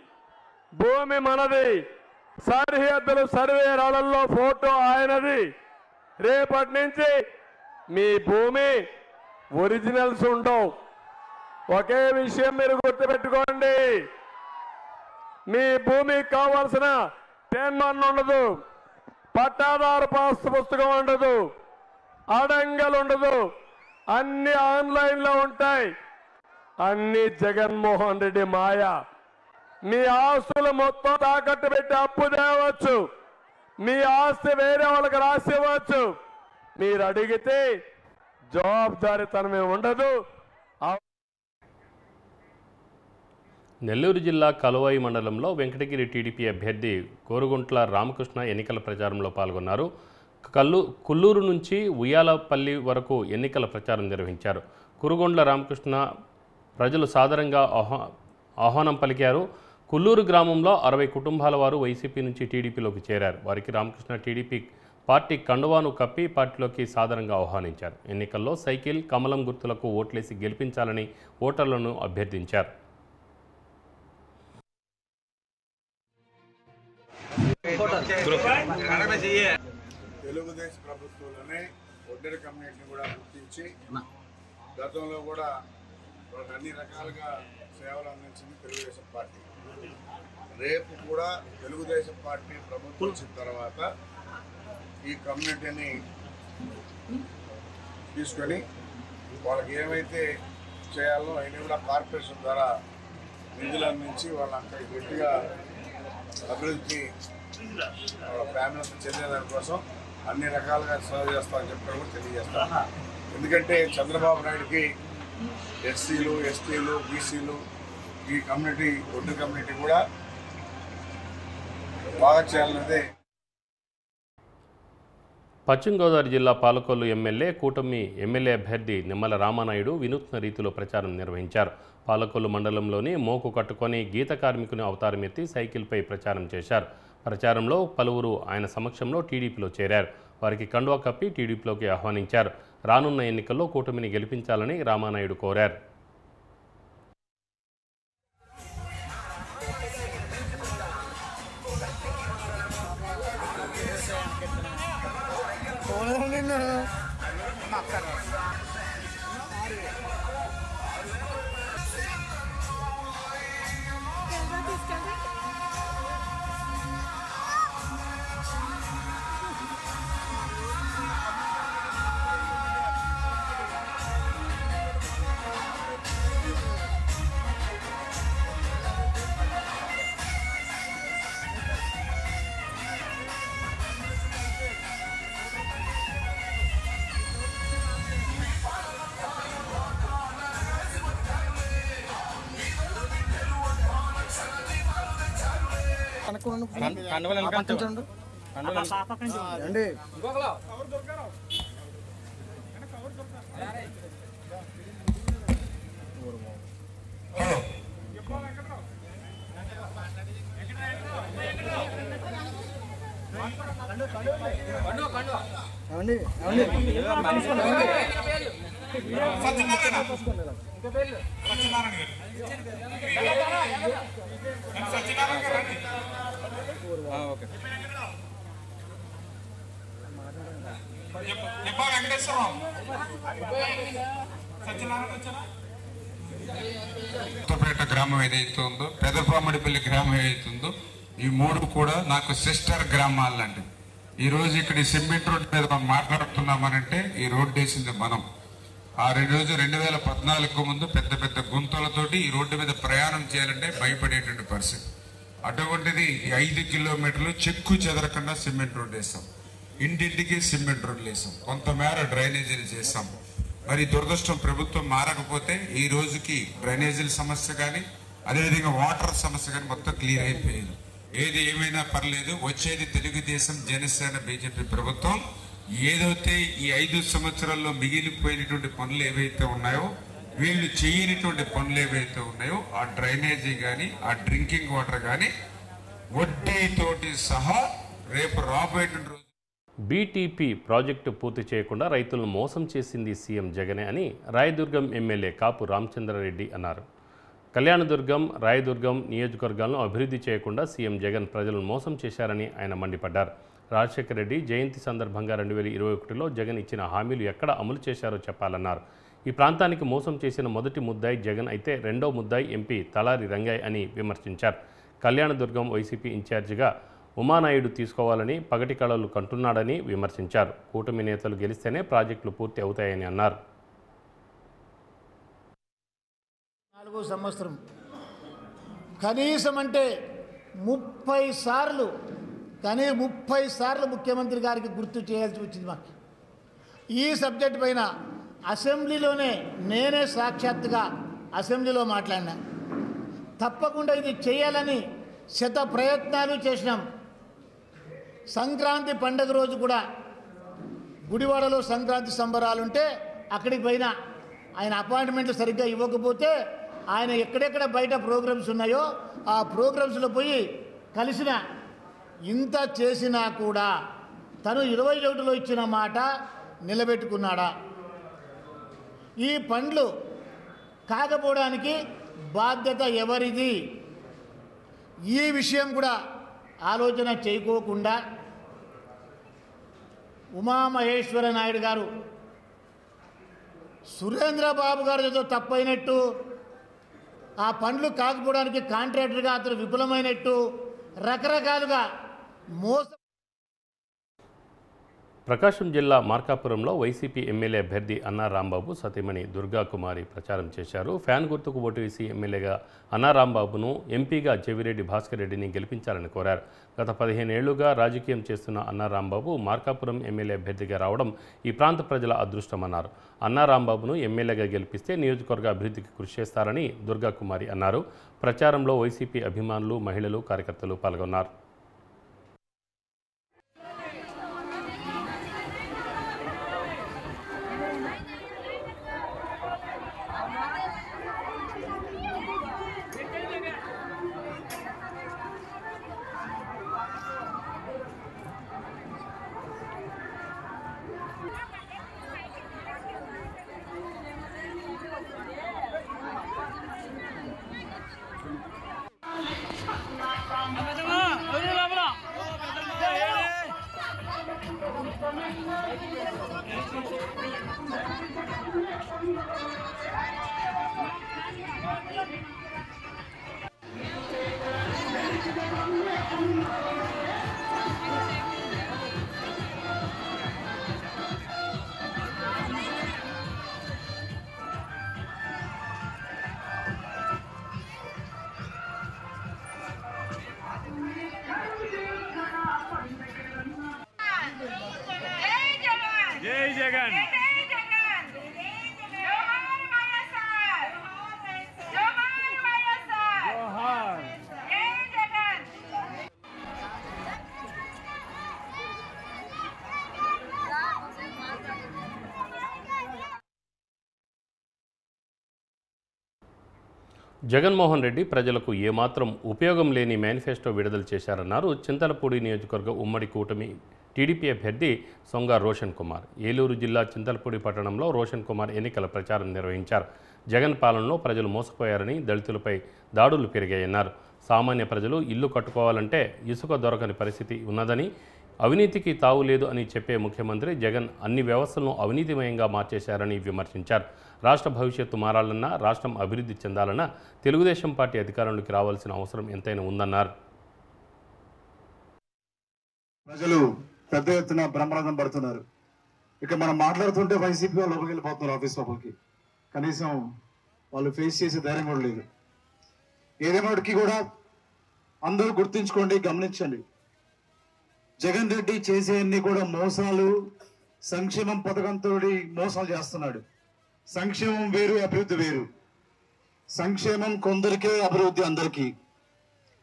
భూమి మనది, సరిహద్దులు సర్వేరాలలో ఫోటో ఆయనది. రేపటి నుంచి మీ భూమి ఒరిజినల్స్ ఉండవు. ఒకే విషయం మీరు గుర్తుపెట్టుకోండి, మీ భూమికి కావాల్సిన 10-1 ఉండదు, పట్టాదారు పాస్ పుస్తకం ఉండదు, అడంగలు ఉండదు, అన్ని ఆన్లైన్లో ఉంటాయి. అన్ని జగన్మోహన్ రెడ్డి మాయ. మీ ఆస్తులు మొత్తం తాకట్టు పెట్టి అప్పు తేవచ్చు, మీ ఆస్తి వేరే వాళ్ళకి రాసి ఇవ్వచ్చు. మీరు అడిగితే జవాబుదారీతనమే ఉండదు. నెల్లూరు జిల్లా కలువాయి మండలంలో వెంకటగిరి టీడీపీ అభ్యర్థి కోరుగుంట్ల రామకృష్ణ ఎన్నికల ప్రచారంలో పాల్గొన్నారు. కుల్లూరు నుంచి ఉయ్యాలపల్లి వరకు ఎన్నికల ప్రచారం నిర్వహించారు. కురుగుంట్ల రామకృష్ణ ప్రజలు సాదరంగా ఆహ్వానం పలికారు. కుల్లూరు గ్రామంలో 60 కుటుంబాల వారు వైసీపీ నుంచి టీడీపీలోకి చేరారు. వారికి రామకృష్ణ టీడీపీ పార్టీ కండువాను కప్పి పార్టీలోకి సాదరంగా ఆహ్వానించారు. ఎన్నికల్లో సైకిల్, కమలం గుర్తులకు ఓట్లేసి గెలిపించాలని ఓటర్లను అభ్యర్థించారు. తెలుగుదేశం ప్రభుత్వంలోనే ఒడ్డెర కమ్యూనిటీని కూడా గుర్తించి గతంలో కూడా వాళ్ళకి అన్ని రకాలుగా సేవలు అందించింది తెలుగుదేశం పార్టీ. రేపు కూడా తెలుగుదేశం పార్టీ ప్రభుత్వం వచ్చిన తర్వాత ఈ కమ్యూనిటీని తీసుకొని వాళ్ళకి ఏమైతే చేయాలో అవన్నీ కూడా కార్పొరేషన్ ద్వారా నిధులు అందించి వాళ్ళంతా గట్టిగా అభివృద్ధి ఫ్యామిలీకి చెందిన దానికోసం అన్ని రకాలుగా సేవ చేస్తామని చెప్పడం కూడా తెలియజేస్తాం. ఎందుకంటే చంద్రబాబు నాయుడుకి ఎస్సీలు, ఎస్టీలు, బీసీలు ఈ కమ్యూనిటీ ఒడ్డు కమ్యూనిటీ కూడా బాగా చేయాలన్నదే. పశ్చిమ గోదావరి జిల్లా పాలకొల్లు ఎమ్మెల్యే కూటమి ఎమ్మెల్యే అభ్యర్థి నిమ్మల రామానాయుడు వినూత్న రీతిలో ప్రచారం నిర్వహించారు. పాలకొల్లు మండలంలోని మోకు కట్టుకొని గీత కార్మికుని అవతారం ఎత్తి సైకిల్పై ప్రచారం చేశారు. ప్రచారంలో పలువురు ఆయన సమక్షంలో టీడీపీలో చేరారు. వారికి కండువా కప్పి టీడీపీలోకి ఆహ్వానించారు. రానున్న ఎన్నికల్లో కూటమిని గెలిపించాలని రామానాయుడు కోరారు. కొత్తపేట గ్రామం ఏదైతే ఉందో, పెదపామడిపల్లి గ్రామం ఏదైతే ఉందో, ఈ మూడు కూడా నాకు సిస్టర్ గ్రామాలు లాంటివి. ఈ రోజు ఇక్కడ ఈ సిమెంట్ రోడ్ మీద మనం మాట్లాడుతున్నామనంటే ఈ రోడ్డు వేసింది మనం. ఆ రోజు 2014 ముందు పెద్ద పెద్ద గుంతలతోటి ఈ రోడ్డు మీద ప్రయాణం చేయాలంటే భయపడేటువంటి పరిస్థితి. అటువంటిది 5 కిలోమీటర్లు చెక్కు చెదరకుండా సిమెంట్ రోడ్ వేసాం. ఇంటింటికి సిమెంట్ రోడ్లు వేసాం. కొంతమేర డ్రైనేజీలు చేసాం. మరి దురదృష్టం ప్రభుత్వం మారకపోతే ఈ రోజుకి డ్రైనేజీల సమస్య కానీ అదేవిధంగా వాటర్ సమస్య కానీ మొత్తం క్లియర్ అయిపోయింది. ఏది ఏమైనా పర్లేదు, వచ్చేది తెలుగుదేశం జనసేన బీజేపీ ప్రభుత్వం. ఏదైతే ఈ 5 సంవత్సరాల్లో మిగిలిపోయినటువంటి పనులు ఏవైతే ఉన్నాయో, వీళ్ళు చేయనటువంటి పనులు ఏవైతే ఉన్నాయో, ఆ డ్రైనేజీ కానీ ఆ డ్రింకింగ్ వాటర్ కానీ వడ్డీతోటి సహా రేపు రాబోయేటువంటి రోజు. బీటీపీ ప్రాజెక్టు పూర్తి చేయకుండా రైతులను మోసం చేసింది సీఎం జగనే అని రాయదుర్గం ఎమ్మెల్యే కాపు రామచంద్రారెడ్డి అన్నారు. కళ్యాణదుర్గం, రాయదుర్గం నియోజకవర్గాలను అభివృద్ధి చేయకుండా సీఎం జగన్ ప్రజలను మోసం చేశారని ఆయన మండిపడ్డారు. రాజశేఖర రెడ్డి జయంతి సందర్భంగా 2021లో జగన్ ఇచ్చిన హామీలు ఎక్కడ అమలు చేశారో చెప్పాలన్నారు. ఈ ప్రాంతానికి మోసం చేసిన మొదటి ముద్దాయి జగన్ అయితే రెండో ముద్దాయి ఎంపీ తలారి రంగయ్య అని విమర్శించారు. కళ్యాణదుర్గం వైసీపీ ఇన్ఛార్జిగా ఉమానాయుడు తీసుకోవాలని పగటి కళలు కంటున్నాడని విమర్శించారు. కూటమి నేతలు గెలిస్తేనే ప్రాజెక్టులు పూర్తి అవుతాయని అన్నారు. 4వ సంవత్సరం కనీసం అంటే 30 సార్లు ముఖ్యమంత్రి గారికి గుర్తు చేయాల్సి వచ్చింది. మాకు ఈ సబ్జెక్ట్ పైన అసెంబ్లీలోనే నేనే సాక్షాత్తుగా అసెంబ్లీలో మాట్లాడినా. తప్పకుండా ఇది చేయాలని శత ప్రయత్నాలు చేసినాం. సంక్రాంతి పండుగ రోజు కూడా గుడివాడలో సంక్రాంతి సంబరాలుంటే అక్కడికి పోయినా. ఆయన అపాయింట్మెంట్లు సరిగ్గా ఇవ్వకపోతే ఆయన ఎక్కడెక్కడ బయట ప్రోగ్రామ్స్ ఉన్నాయో ఆ ప్రోగ్రామ్స్లో పోయి కలిసిన. ఇంత చేసినా కూడా తను 21లో ఇచ్చిన మాట నిలబెట్టుకున్నాడా? ఈ పనులు కాకపోవడానికి బాధ్యత ఎవరిది? ఈ విషయం కూడా ఆలోచన చేయకోకుండా ఉమామహేశ్వర నాయుడు గారు సురేంద్రబాబు గారు ఏదో తప్పైనట్టు, ఆ పనులు కాకపోవడానికి కాంట్రాక్టర్గా అతను విఫలమైనట్టు రకరకాలుగా మోసం. ప్రకాశం జిల్లా మార్కాపురంలో వైసీపీ ఎమ్మెల్యే అభ్యర్థి అన్నా రాంబాబు సతీమణి దుర్గా కుమారి ప్రచారం చేశారు. ఫ్యాన్ గుర్తుకు ఓటు వేసి ఎమ్మెల్యేగా అన్నా రాంబాబును, ఎంపీగా చెవిరెడ్డి భాస్కర్ రెడ్డిని గెలిపించాలని కోరారు. గత 15 ఏళ్లుగా రాజకీయం చేస్తున్న అన్నా రాంబాబు మార్కాపురం ఎమ్మెల్యే అభ్యర్థిగా రావడం ఈ ప్రాంత ప్రజల అదృష్టమన్నారు. అన్నా రాంబాబును ఎమ్మెల్యేగా గెలిపిస్తే నియోజకవర్గ అభివృద్ధికి కృషి చేస్తారని దుర్గా కుమారి అన్నారు. ప్రచారంలో వైసీపీ అభిమానులు, మహిళలు, కార్యకర్తలు పాల్గొన్నారు. జగన్మోహన్ రెడ్డి ప్రజలకు ఏమాత్రం ఉపయోగం లేని మేనిఫెస్టో విడుదల చేశారన్నారు చింతలపూడి నియోజకవర్గ ఉమ్మడి కూటమి టీడీపీ అభ్యర్థి సొంగ రోషన్ కుమార్. ఏలూరు జిల్లా చింతలపూడి పట్టణంలో రోషన్ కుమార్ ఎన్నికల ప్రచారం నిర్వహించారు. జగన్ పాలనలో ప్రజలు మోసపోయారని, దళితులపై దాడులు పెరిగాయన్నారు. సామాన్య ప్రజలు ఇల్లు కట్టుకోవాలంటే ఇసుక దొరకని పరిస్థితి ఉన్నదని, అవినీతికి తావు లేదు అని చెప్పే ముఖ్యమంత్రి జగన్ అన్ని వ్యవస్థలను అవినీతిమయంగా మార్చేశారని విమర్శించారు. రాష్ట్ర భవిష్యత్తు మారాలన్నా, రాష్ట్రం అభివృద్ధి చెందాలన్నా తెలుగుదేశం పార్టీ అధికారంలోకి రావాల్సిన అవసరం ఎంతైనా ఉందన్నారు. ప్రజలు పెద్ద ఎత్తున బ్రహ్మరథం పడుతున్నారు. ఇక మనం మాట్లాడుతుంటే వైసీపీ వాళ్ళు లోపలికి వెళ్ళిపోతున్నారు ఆఫీస్ లోపలికి. కనీసం వాళ్ళు ఫేస్ చేసే ధైర్యం కూడా లేదు. ఏదేమటికి కూడా అందరూ గుర్తించుకోండి, గమనించండి. జగన్ రెడ్డి చేసేవన్నీ కూడా మోసాలు, సంక్షేమం పథకంతో మోసాలు చేస్తున్నాడు. సంక్షేమం వేరు, అభివృద్ధి వేరు. సంక్షేమం కొందరికే, అభివృద్ధి అందరికీ.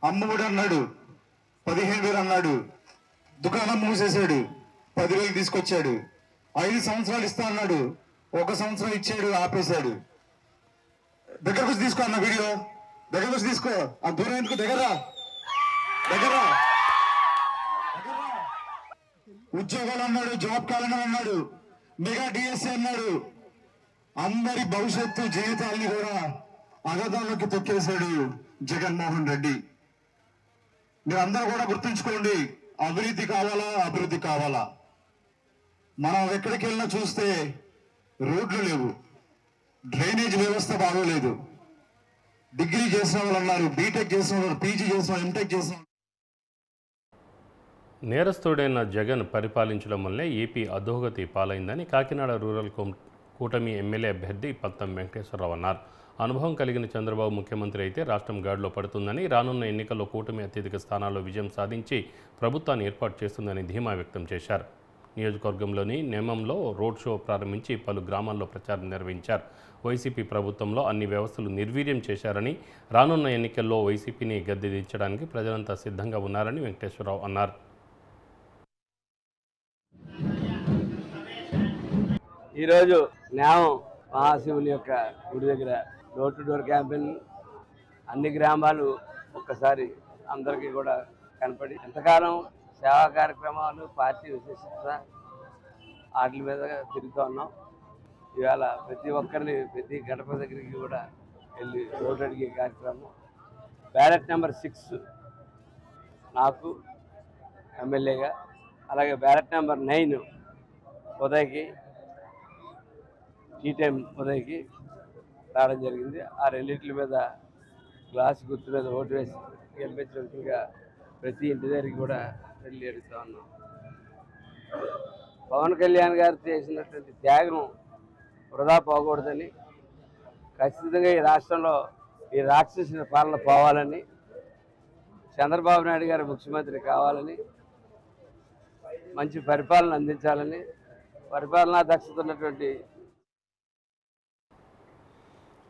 అమ్మఒడి అన్నాడు, 15,000 అన్నాడు. దుకాణం మూసేశాడు, 10,000 తీసుకొచ్చాడు. 5 సంవత్సరాలు ఇస్తా అన్నాడు, 1 సంవత్సరం ఇచ్చాడు, ఆపేశాడు. దగ్గరకు వచ్చి తీసుకో అన్న వీడియో, దగ్గరకు వచ్చి తీసుకో. ఆ దూరం ఎందుకు, దగ్గర ఉద్యోగాలు అన్నాడు, జాబ్ క్యాలెండర్ అన్నాడు, మెగా డిఎస్సీ అన్నాడు. అందరి భవిష్యత్తు జీవితాలని కూడా అగదంలోకి తొక్కేశాడు జగన్మోహన్ రెడ్డి. మీరందరూ కూడా గుర్తుంచుకోండి, అభివృద్ధి కావాలా, అభివృద్ధి కావాలా. మనం ఎక్కడికి వెళ్ళినా చూస్తే రోడ్లు లేవు, డ్రైనేజ్ వ్యవస్థ బాగోలేదు. డిగ్రీ చేసిన వాళ్ళు అన్నారు, బీటెక్ చేసిన వాళ్ళు, పీజీ చేసిన వాళ్ళు, ఎంటెక్ చేసిన. నేరస్తుడైన జగన్ పరిపాలించడం వల్లే ఏపీ అధోగతి పాలైందని కాకినాడ రూరల్ కూటమి ఎమ్మెల్యే అభ్యర్థి పత్తం వెంకటేశ్వరరావు అన్నారు. అనుభవం కలిగిన చంద్రబాబు ముఖ్యమంత్రి అయితే రాష్ట్రం గాడిలో పడుతుందని, రానున్న ఎన్నికల్లో కూటమి అత్యధిక స్థానాల్లో విజయం సాధించి ప్రభుత్వాన్ని ఏర్పాటు చేస్తుందని ధీమా వ్యక్తం చేశారు. నియోజకవర్గంలోని నేమంలో రోడ్ షో ప్రారంభించి పలు గ్రామాల్లో ప్రచారం నిర్వహించారు. వైసీపీ ప్రభుత్వంలో అన్ని వ్యవస్థలు నిర్వీర్యం చేశారని, రానున్న ఎన్నికల్లో వైసీపీని గద్దెదించడానికి ప్రజలంతా సిద్ధంగా ఉన్నారని వెంకటేశ్వరరావు అన్నారు. ఈరోజు న్యాయం మహాశివుని యొక్క గుడి దగ్గర డోర్ టు డోర్ క్యాంపెయిన్, అన్ని గ్రామాలు ఒక్కసారి అందరికీ కూడా కనపడి, ఎంతకాలం సేవా కార్యక్రమాలు, పార్టీ విశేషత వాటి మీద తిరుగుతూ ఉన్నాం. ఇవాళ ప్రతి ఒక్కరిని ప్రతి గడప దగ్గరికి కూడా వెళ్ళి ఓటు అడిగే కార్యక్రమం. బ్యాలెట్ నెంబర్ 6 నాకు ఎమ్మెల్యేగా, అలాగే బ్యాలెట్ నెంబర్ 9 ఉదయ్కి, టీ టైం ఉదయ్కి రావడం జరిగింది. ఆ రెండింటి మీద గ్లాస్ గుర్తు మీద ఓటు వేసి గెలిపించినట్టుగా ప్రతి ఇంటి దగ్గరికి కూడా వెళ్ళి అడుగుతా ఉన్నాం. పవన్ కళ్యాణ్ గారు చేసినటువంటి త్యాగం వృధా పోకూడదని, ఖచ్చితంగా ఈ రాష్ట్రంలో ఈ రాక్షసుని పాలన పోవాలని, చంద్రబాబు నాయుడు గారు ముఖ్యమంత్రి కావాలని, మంచి పరిపాలన అందించాలని, పరిపాలనా దక్షత ఉన్నటువంటి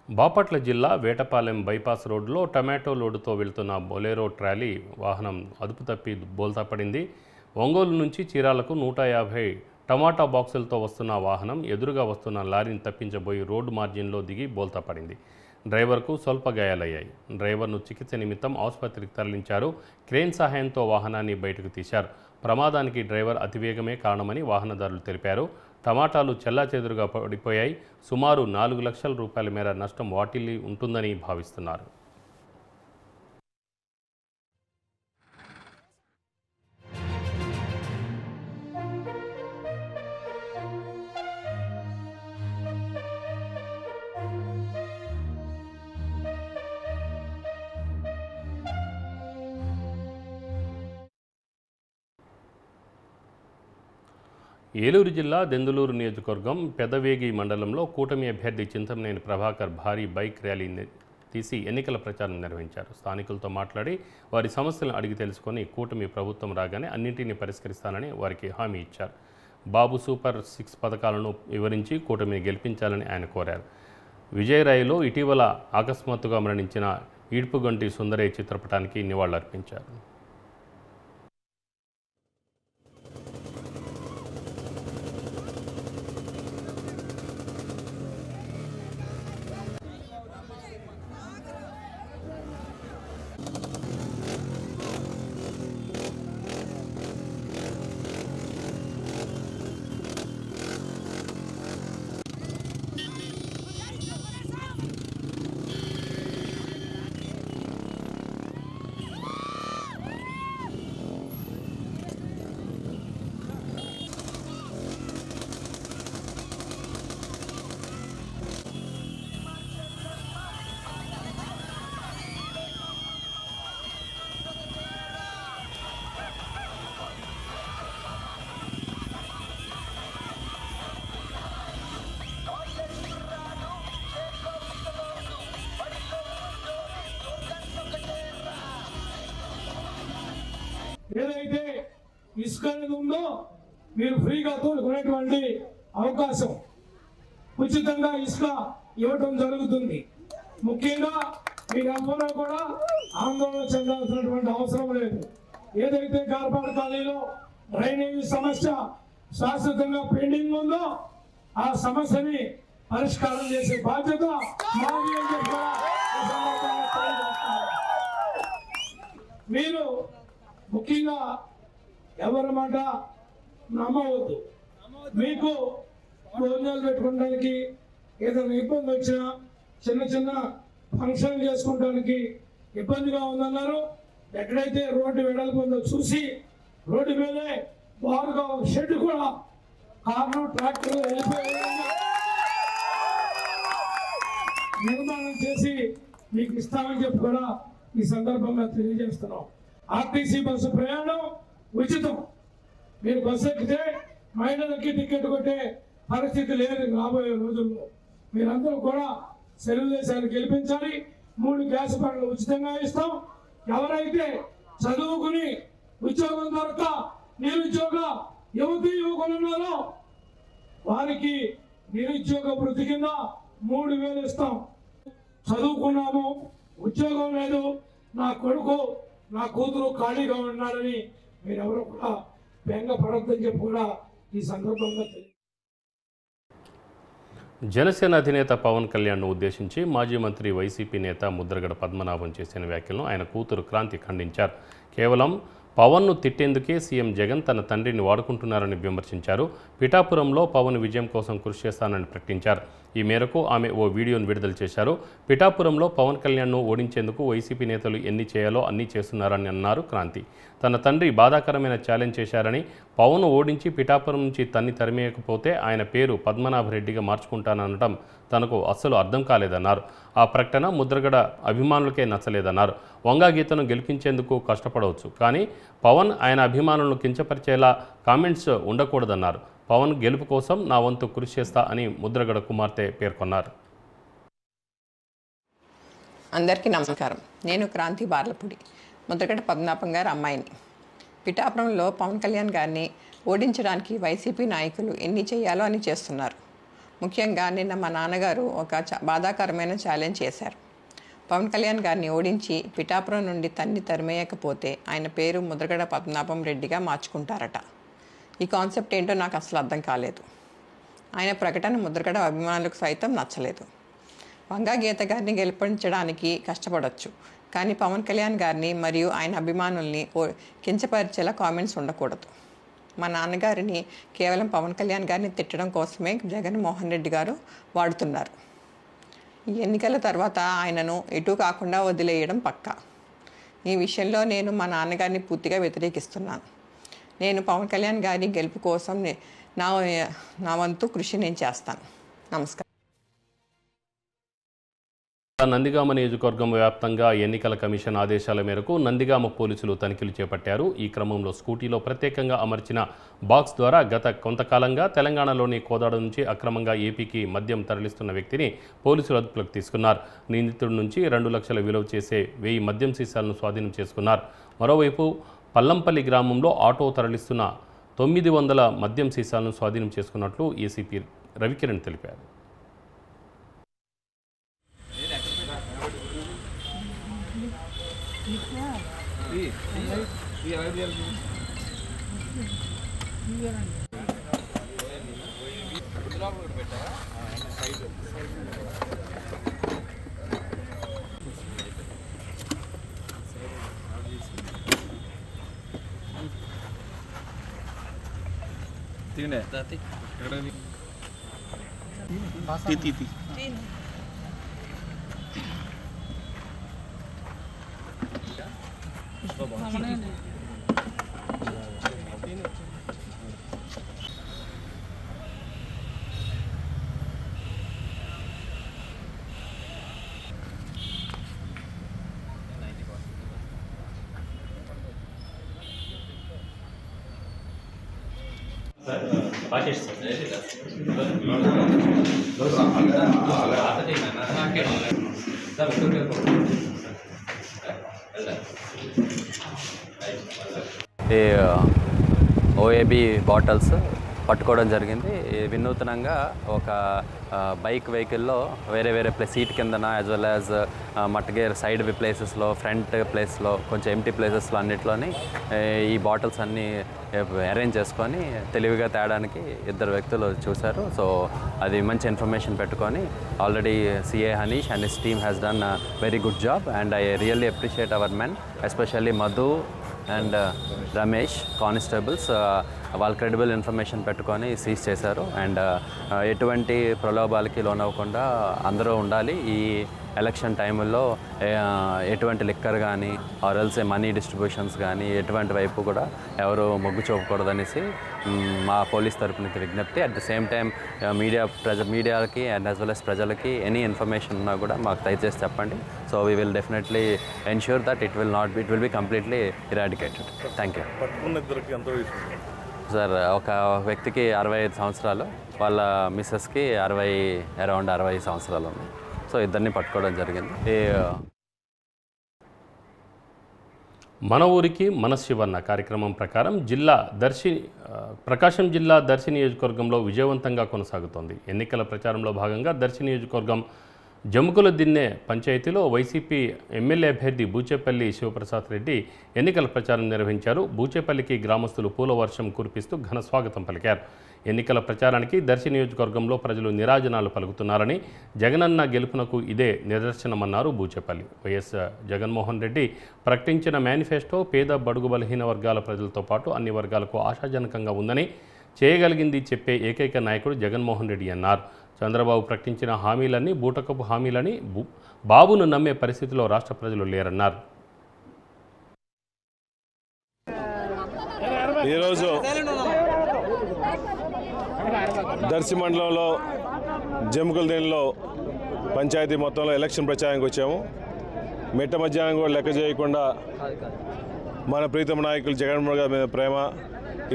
బాపట్ల జిల్లా వేటపాలెం బైపాస్ రోడ్లో టమాటో లోడుతో వెళ్తున్న బొలెరో ట్రాలీ వాహనం అదుపు తప్పి బోల్తా పడింది. ఒంగోలు నుంచి చీరాలకు 150 టమాటా బాక్సులతో వస్తున్న వాహనం ఎదురుగా వస్తున్న లారీని తప్పించబోయి రోడ్డు మార్జిన్లో దిగి బోల్తా పడింది. డ్రైవర్కు స్వల్ప గాయాలయ్యాయి. డ్రైవర్ను చికిత్స నిమిత్తం ఆసుపత్రికి తరలించారు. క్రేన్ సహాయంతో వాహనాన్ని బయటకు తీశారు. ప్రమాదానికి డ్రైవర్ అతివేగమే కారణమని వాహనదారులు తెలిపారు. టమాటాలు చెల్లాచెదురుగా పడిపోయాయి. సుమారు 4 లక్షల రూపాయల మేర నష్టం వాటిల్లి ఉంటుందని భావిస్తున్నారు. ఏలూరు జిల్లా దెందులూరు నియోజకవర్గం పెదవేగి మండలంలో కూటమి అభ్యర్థి చింతమనేని ప్రభాకర్ భారీ బైక్ ర్యాలీని తీసి ఎన్నికల ప్రచారం నిర్వహించారు. స్థానికులతో మాట్లాడి వారి సమస్యలను అడిగి తెలుసుకొని కూటమి ప్రభుత్వం రాగానే అన్నింటినీ పరిష్కరిస్తానని వారికి హామీ ఇచ్చారు. బాబు సూపర్ 6 పథకాలను వివరించి కూటమిని గెలిపించాలని ఆయన కోరారు. విజయరాయిలో ఇటీవల అకస్మాత్తుగా మరణించిన ఈడ్పుగంటి సుందరయ్య చిత్రపటానికి నివాళులర్పించారు. ఏదైతే ఇసుక అనేది ఉందో మీరు ఫ్రీగా తోలుకునేటువంటి అవకాశం, ఉచితంగా ఇసుక ఇవ్వటం జరుగుతుంది. ముఖ్యంగా మీరెవ్వరూ కూడా ఆందోళన చెందాల్సినటువంటి అవసరం లేదు. ఏదైతే గార్పాడు కాలనీలో డ్రైనేజీ సమస్య శాశ్వతంగా పెండింగ్ ఉందో ఆ సమస్యని పరిష్కారం చేసే బాధ్యత మాది అని చెప్పి కూడా ఈ సందర్భంగా తెలియజేస్తున్నాను. మీరు ముఖ్యంగా ఎవరి మాట నమ్మవద్దు. మీకు భోజనాలు పెట్టుకోవడానికి ఏదైనా ఇబ్బంది వచ్చినా, చిన్న చిన్న ఫంక్షన్లు చేసుకోవడానికి ఇబ్బందిగా ఉందన్నారు. ఎక్కడైతే రోడ్డు వెడల్పు ఉందో చూసి రోడ్డు మీదే బారుగా ఒక షెడ్ కూడా కార్లు ట్రాక్టర్లు వెళ్ళిపోయే నిర్మాణం చేసి మీకు ఇస్తామని చెప్పి కూడా ఈ సందర్భంగా తెలియజేస్తున్నాం. ఆర్టీసీ బస్సు ప్రయాణం ఉచితం. మీరు బస్సు ఎక్కితే మహిళలకి టికెట్ కొట్టే పరిస్థితి లేదు రాబోయే రోజుల్లో. మీరందరూ కూడా తెలుగుదేశాన్ని గెలిపించాలి. 3 గ్యాస్ బండ్లు ఉచితంగా ఇస్తాం. ఎవరైతే చదువుకుని ఉద్యోగం దొరక నిరుద్యోగ యువతీ యువకులు ఉన్నారో వారికి నిరుద్యోగ వృత్తి కింద 3000 ఇస్తాం. చదువుకున్నాము, ఉద్యోగం లేదు, నా కొడుకు నా కూతురు ఖాళీగా ఉన్నారని మీరెవరు కూడా బెంగపడద్దని చెప్పి కూడా ఈ సందర్భంగా జనసేన అధినేత పవన్ కళ్యాణ్ను ఉద్దేశించి మాజీ మంత్రి వైసీపీ నేత ముద్రగడ పద్మనాభం చేసిన వ్యాఖ్యలను ఆయన కూతురు క్రాంతి ఖండించారు. కేవలం పవన్ను తిట్టేందుకే సీఎం జగన్ తన తండ్రిని వాడుకుంటున్నారని విమర్శించారు. పిఠాపురంలో పవన్ విజయం కోసం కృషి చేస్తానని ప్రకటించారు. ఈ మేరకు ఆమె ఓ వీడియోను విడుదల చేశారు. పిఠాపురంలో పవన్ కళ్యాణ్ను ఓడించేందుకు వైసీపీ నేతలు ఎన్ని చేయాలో అన్నీ చేస్తున్నారని అన్నారు క్రాంతి. తన తండ్రి బాధాకరమైన ఛాలెంజ్ చేశారని, పవన్ ఓడించి పిఠాపురం నుంచి తన్ని తరిమేయకపోతే ఆయన పేరు పద్మనాభరెడ్డిగా మార్చుకుంటాననడం తనకు అస్సలు అర్థం కాలేదన్నారు. ఆ ప్రకటన ముద్రగడ అభిమానులకే నచ్చలేదన్నారు. వంగా గీతను గెలిపించేందుకు కష్టపడవచ్చు, కానీ పవన్ ఆయన అభిమానులను కించపరిచేలా కామెంట్స్ ఉండకూడదన్నారు. పవన్ గెలుపు కోసం నా వంతు కృషి చేస్తా అని ముద్రగడ కుమార్తె పేర్కొన్నారు. అందరికీ నమస్కారం. నేను క్రాంతి బార్లపూడి, ముద్రగడ పద్మనాభం గారి అమ్మాయిని. పిఠాపురంలో పవన్ కళ్యాణ్ గారిని ఓడించడానికి వైసీపీ నాయకులు ఎన్ని చేయాలో అని చేస్తున్నారు. ముఖ్యంగా నిన్న మా నాన్నగారు ఒక బాధాకరమైన ఛాలెంజ్ చేశారు. పవన్ కళ్యాణ్ గారిని ఓడించి పిఠాపురం నుండి తరిమేయకపోతే ఆయన పేరు ముద్రగడ పద్మనాభం రెడ్డిగా మార్చుకుంటారట. ఈ కాన్సెప్ట్ ఏంటో నాకు అసలు అర్థం కాలేదు. ఆయన ప్రకటన ముద్రగడ అభిమానులకు సైతం నచ్చలేదు. వంగా గీత గారిని గెలిపించడానికి కష్టపడవచ్చు, కానీ పవన్ కళ్యాణ్ గారిని మరియు ఆయన అభిమానుల్ని కించపరిచేలా కామెంట్స్ ఉండకూడదు. మా నాన్నగారిని కేవలం పవన్ కళ్యాణ్ గారిని తిట్టడం కోసమే జగన్మోహన్ రెడ్డి గారు వాడుతున్నారు. ఈ ఎన్నికల తర్వాత ఆయనను ఎటు కాకుండా వదిలేయడం పక్కా. ఈ విషయంలో నేను మా నాన్నగారిని పూర్తిగా వ్యతిరేకిస్తున్నాను. నేను పవన్ కళ్యాణ్ గారి గెలుపు కోసం నా వంతు కృషి నేను చేస్తాను. నమస్కారం. నందిగామ నియోజకవర్గం వ్యాప్తంగా ఎన్నికల కమిషన్ ఆదేశాల మేరకు నందిగామ పోలీసులు తనిఖీలు చేపట్టారు. ఈ క్రమంలో స్కూటీలో ప్రత్యేకంగా అమర్చిన బాక్స్ ద్వారా గత కొంతకాలంగా తెలంగాణలోని కోదాడ నుంచి అక్రమంగా ఏపీకి మద్యం తరలిస్తున్న వ్యక్తిని పోలీసులు అదుపులోకి తీసుకున్నారు. నిందితుడి నుంచి 2 లక్షల విలువ చేసే 1000 మద్యం సీసాలను స్వాధీనం చేసుకున్నారు. మరోవైపు పల్లంపల్లి గ్రామంలో ఆటో తరలిస్తున్న 900 మద్యం సీసాలను స్వాధీనం చేసుకున్నట్లు ఏసీపీ రవికిరణ్ తెలిపారు. ఓఏబీ బాటిల్స్ పట్టుకోవడం జరిగింది. వినూతనంగా ఒక బైక్ వెహికల్లో వేరే సీట్ కిందన యాజ్ వెల్ యాజ్ మట్టగేర్ సైడ్ ప్లేసెస్లో, ఫ్రంట్ ప్లేస్లో, కొంచెం ఎంటీ ప్లేసెస్లో అన్నిట్లోని ఈ బాటిల్స్ అన్నీ అరేంజ్ చేసుకొని తెలివిగా తేడానికి 2 వ్యక్తులు చూశారు. సో అది మంచి ఇన్ఫర్మేషన్ పెట్టుకొని already CA Hanish and his team has done very good job and I really appreciate hour men, especially Madhu and Ramesh constables. వాళ్ళ క్రెడిబుల్ ఇన్ఫర్మేషన్ పెట్టుకొని సీజ్ చేశారు. అండ్ ఎటువంటి ప్రలోభాలకి లోనవ్వకుండా అందరూ ఉండాలి. ఈ ఎలక్షన్ టైంలో ఎటువంటి లిక్కర్ కానీ ఆర్ఎల్సే మనీ డిస్ట్రిబ్యూషన్స్ కానీ ఎటువంటి వైపు కూడా ఎవరు మొగ్గు చూపకూడదనేసి మా పోలీస్ తరపు నుంచి విజ్ఞప్తి. అట్ ద సేమ్ టైం మీడియాకి అండ్ యాజ్ వెల్ యాజ్ ప్రజలకి ఎనీ ఇన్ఫర్మేషన్ ఉన్నా కూడా మాకు దయచేసి చెప్పండి. So we will definitely ensure that it will be completely eradicated. Thank you. Sir, ఒక వ్యక్తికి 65 సంవత్సరాలు, వాళ్ళ మిస్సెస్కి అరౌండ్ 60 సంవత్సరాలు ఉన్నాయి. సో ఇద్దరిని పట్టుకోవడం జరిగింది. మన ఊరికి మన శివన్న కార్యక్రమం ప్రకారం ప్రకాశం జిల్లా దర్శి నియోజకవర్గంలో విజయవంతంగా కొనసాగుతోంది. ఎన్నికల ప్రచారంలో భాగంగా దర్శి నియోజకవర్గం జముకుల దిన్నె పంచాయతీలో వైసీపీ ఎమ్మెల్యే అభ్యర్థి బూచేపల్లి శివప్రసాద్ రెడ్డి ఎన్నికల ప్రచారం నిర్వహించారు. బూచేపల్లికి గ్రామస్తులు పూల వర్షం కురిపిస్తూ ఘన స్వాగతం పలికారు. ఎన్నికల ప్రచారానికి దర్శి నియోజకవర్గంలో ప్రజలు నీరాజనాలు పలుకుతున్నారని, జగనన్న గెలుపునకు ఇదే నిదర్శనమన్నారు బూచేపల్లి. వైఎస్ జగన్మోహన్ రెడ్డి ప్రకటించిన మేనిఫెస్టో పేద బడుగు బలహీన వర్గాల ప్రజలతో పాటు అన్ని వర్గాలకు ఆశాజనకంగా ఉందని, చేయగలిగింది చెప్పే ఏకైక నాయకుడు జగన్మోహన్ రెడ్డి అన్నారు. చంద్రబాబు ప్రకటించిన హామీలన్నీ బూటకపు హామీలని, బాబును నమ్మే పరిస్థితిలో రాష్ట్ర ప్రజలు లేరన్నారు. ఈరోజు దర్శి మండలంలో జముకులదేనిలో పంచాయతీ మొత్తంలో ఎలక్షన్ ప్రచారానికి వచ్చాము. మిట్ట మధ్యాహ్నం కూడా లెక్క చేయకుండా మన ప్రీతమ నాయకులు జగన్మోహన్ గారి మీద ప్రేమ,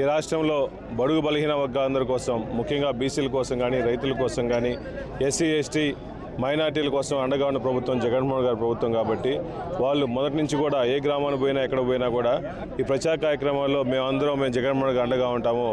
ఈ రాష్ట్రంలో బడుగు బలహీన వర్గాలందరి కోసం, ముఖ్యంగా బీసీల కోసం కానీ, రైతుల కోసం కానీ, ఎస్సీ ఎస్టీ మైనార్టీల కోసం అండగా ఉన్న ప్రభుత్వం జగన్మోహన్ గారి ప్రభుత్వం కాబట్టి వాళ్ళు మొదటి నుంచి కూడా ఏ గ్రామానికి పోయినా ఎక్కడ పోయినా కూడా ఈ ప్రచార కార్యక్రమాల్లో మేము జగన్మోహన్ గారికి అండగా ఉంటాము,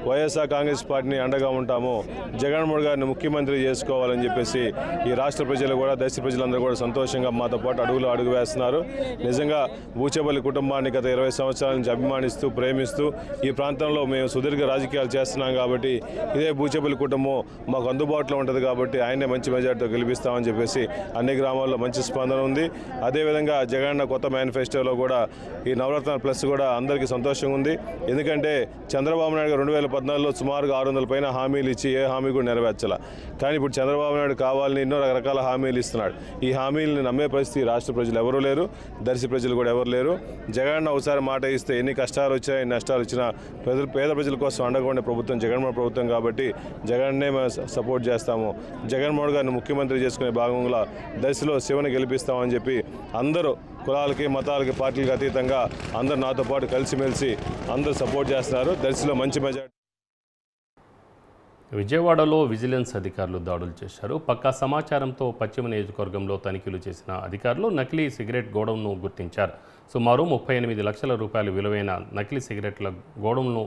వైఎస్ఆర్ కాంగ్రెస్ పార్టీని అండగా ఉంటాము, జగన్మోహన్ గారిని ముఖ్యమంత్రి చేసుకోవాలని చెప్పేసి ఈ రాష్ట్ర ప్రజలు కూడా, దేశ ప్రజలందరూ కూడా సంతోషంగా మాతో పాటు అడుగు వేస్తున్నారు. నిజంగా బూచేపల్లి కుటుంబాన్ని గత 20 సంవత్సరాల నుంచి అభిమానిస్తూ ప్రేమిస్తూ ఈ ప్రాంతంలో మేము సుదీర్ఘ రాజకీయాలు చేస్తున్నాం కాబట్టి ఇదే బూచేపల్లి కుటుంబం మాకు అందుబాటులో ఉంటుంది కాబట్టి ఆయనే మంచి మెజార్టీతో గెలిపిస్తామని చెప్పేసి అన్ని గ్రామాల్లో మంచి స్పందన ఉంది. అదేవిధంగా జగనన్న కొత్త మేనిఫెస్టోలో కూడా ఈ నవరత్నాల ప్లస్ కూడా అందరికీ సంతోషంగా ఉంది. ఎందుకంటే చంద్రబాబు నాయుడు 2014లో సుమారుగా 600 పైన హామీలు ఇచ్చి ఏ హామీ కూడా నెరవేర్చాల. కానీ ఇప్పుడు చంద్రబాబు నాయుడు కావాలని ఎన్నో రకరకాల హామీలు ఇస్తున్నాడు. ఈ హామీలను నమ్మే పరిస్థితి రాష్ట్ర ప్రజలు ఎవరూ లేరు, దర్శి ప్రజలు కూడా ఎవరు లేరు. జగనన్న ఒకసారి మాట ఇస్తే ఎన్ని కష్టాలు వచ్చినా ఎన్ని నష్టాలు వచ్చినా పేద ప్రజల కోసం అండగా ఉండే ప్రభుత్వం జగన్మోహన్ ప్రభుత్వం కాబట్టి జగన్నే సపోర్ట్ చేస్తాము. జగన్మోహన్ గారిని ముఖ్యమంత్రి చేసుకునే భాగంగా దర్శిలో శివని గెలిపిస్తామని చెప్పి అందరూ కులాలకి మతాలకి పార్టీలకు అతీతంగా అందరూ నాతో పాటు కలిసిమెలిసి అందరూ సపోర్ట్ చేస్తున్నారు. దర్శిలో మంచి మెజార్టీ. విజయవాడలో విజిలెన్స్ అధికారులు దాడులు చేశారు. పక్కా సమాచారంతో పశ్చిమ నియోజకవర్గంలో తనిఖీలు చేసిన అధికారులు నకిలీ సిగరెట్ గోడౌన్ను గుర్తించారు. సుమారు 38 లక్షల రూపాయల విలువైన నకిలీ సిగరెట్ల గోడౌన్ను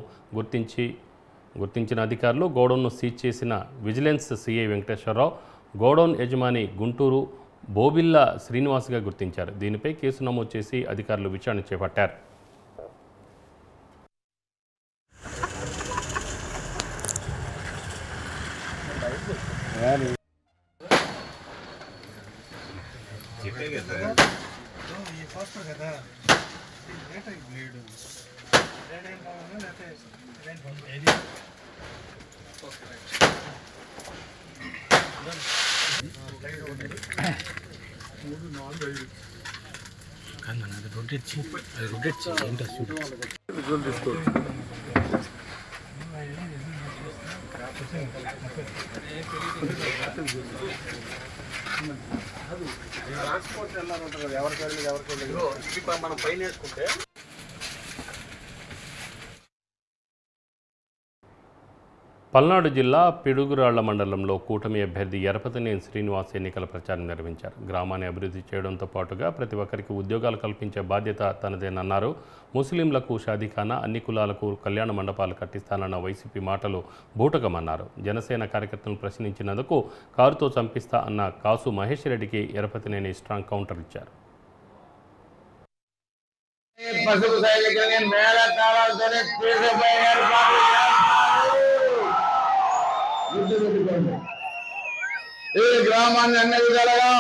గుర్తించిన అధికారులు గోడౌన్ను సీజ్ చేసిన విజిలెన్స్ సిఐ వెంకటేశ్వరరావు గోడౌన్ యజమాని గుంటూరు బోబిల్ల శ్రీనివాస్గా గుర్తించారు. దీనిపై కేసు నమోదు చేసి అధికారులు విచారణ చేపట్టారు. మనం పైన వేసుకుంటే పల్నాడు జిల్లా పిడుగురాళ్ల మండలంలో కూటమి అభ్యర్థి ఎరపతినేని శ్రీనివాస్ ఎన్నికల ప్రచారం నిర్వహించారు. గ్రామాన్ని అభివృద్ధి చేయడంతో పాటుగా ప్రతి ఒక్కరికి ఉద్యోగాలు కల్పించే బాధ్యత తనదేనన్నారు. ముస్లింలకు షాదీఖానా, అన్ని కులాలకు కళ్యాణ మండపాలు కట్టిస్తానన్న వైసీపీ మాటలు బూటకమన్నారు. జనసేన కార్యకర్తలను ప్రశ్నించినందుకు కారుతో చంపిస్తా అన్న కాసు మహేష్ రెడ్డికి ఎరపతినేని స్ట్రాంగ్ కౌంటర్ ఇచ్చారు. ఈ గ్రామాన్ని అన్ని విధాలుగా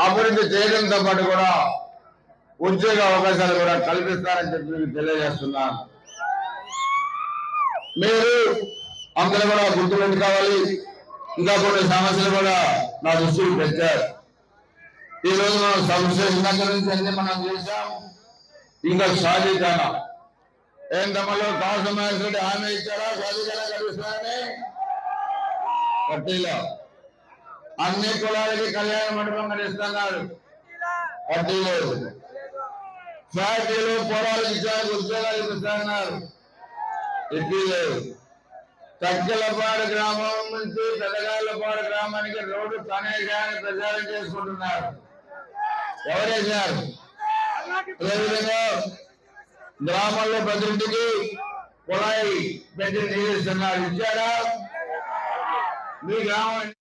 అభివృద్ధి చేయడంతో పాటు కూడా ఉద్యోగ అవకాశాలు కూడా కల్పిస్తారని చెప్పి మీకు తెలియజేస్తున్నాను. మీరు అందరూ కూడా గుర్తుపెట్టుకోవాలి. ఇంకా కొన్ని సమస్యలు కూడా నా దృష్టికి తెచ్చారు. ఈ రోజు మనం సమస్య దగ్గర నుంచి అన్ని మనం చేశాం. ఇంకా షాదీఖానా ఏంటమ్మలో కాసమేశ్వరుడు హామీ ఇచ్చారా షాదీఖానా కల్పిస్తారని పట్టీలో అన్ని కులాలకి కళ్యాణ మండపం కట్టిస్తున్నారు. పట్టీలో ఫ్యాక్టరీలు పొలాలకు ఇచ్చారు, ఉద్యోగాలు ఇప్పిస్తున్నారు. ఇప్పిలేదు. చక్కలపాడు గ్రామం నుంచి పెద్దగాళ్ళపాడు గ్రామానికి రోడ్డు కనేశాన్ని ప్రచారం చేసుకుంటున్నారు. ఎవరేశారు? అదేవిధంగా గ్రామంలో ప్రతినిధికి కుళాయి పెట్టి నీరుస్తున్నారు. ఇచ్చారా? మీ గ్రామం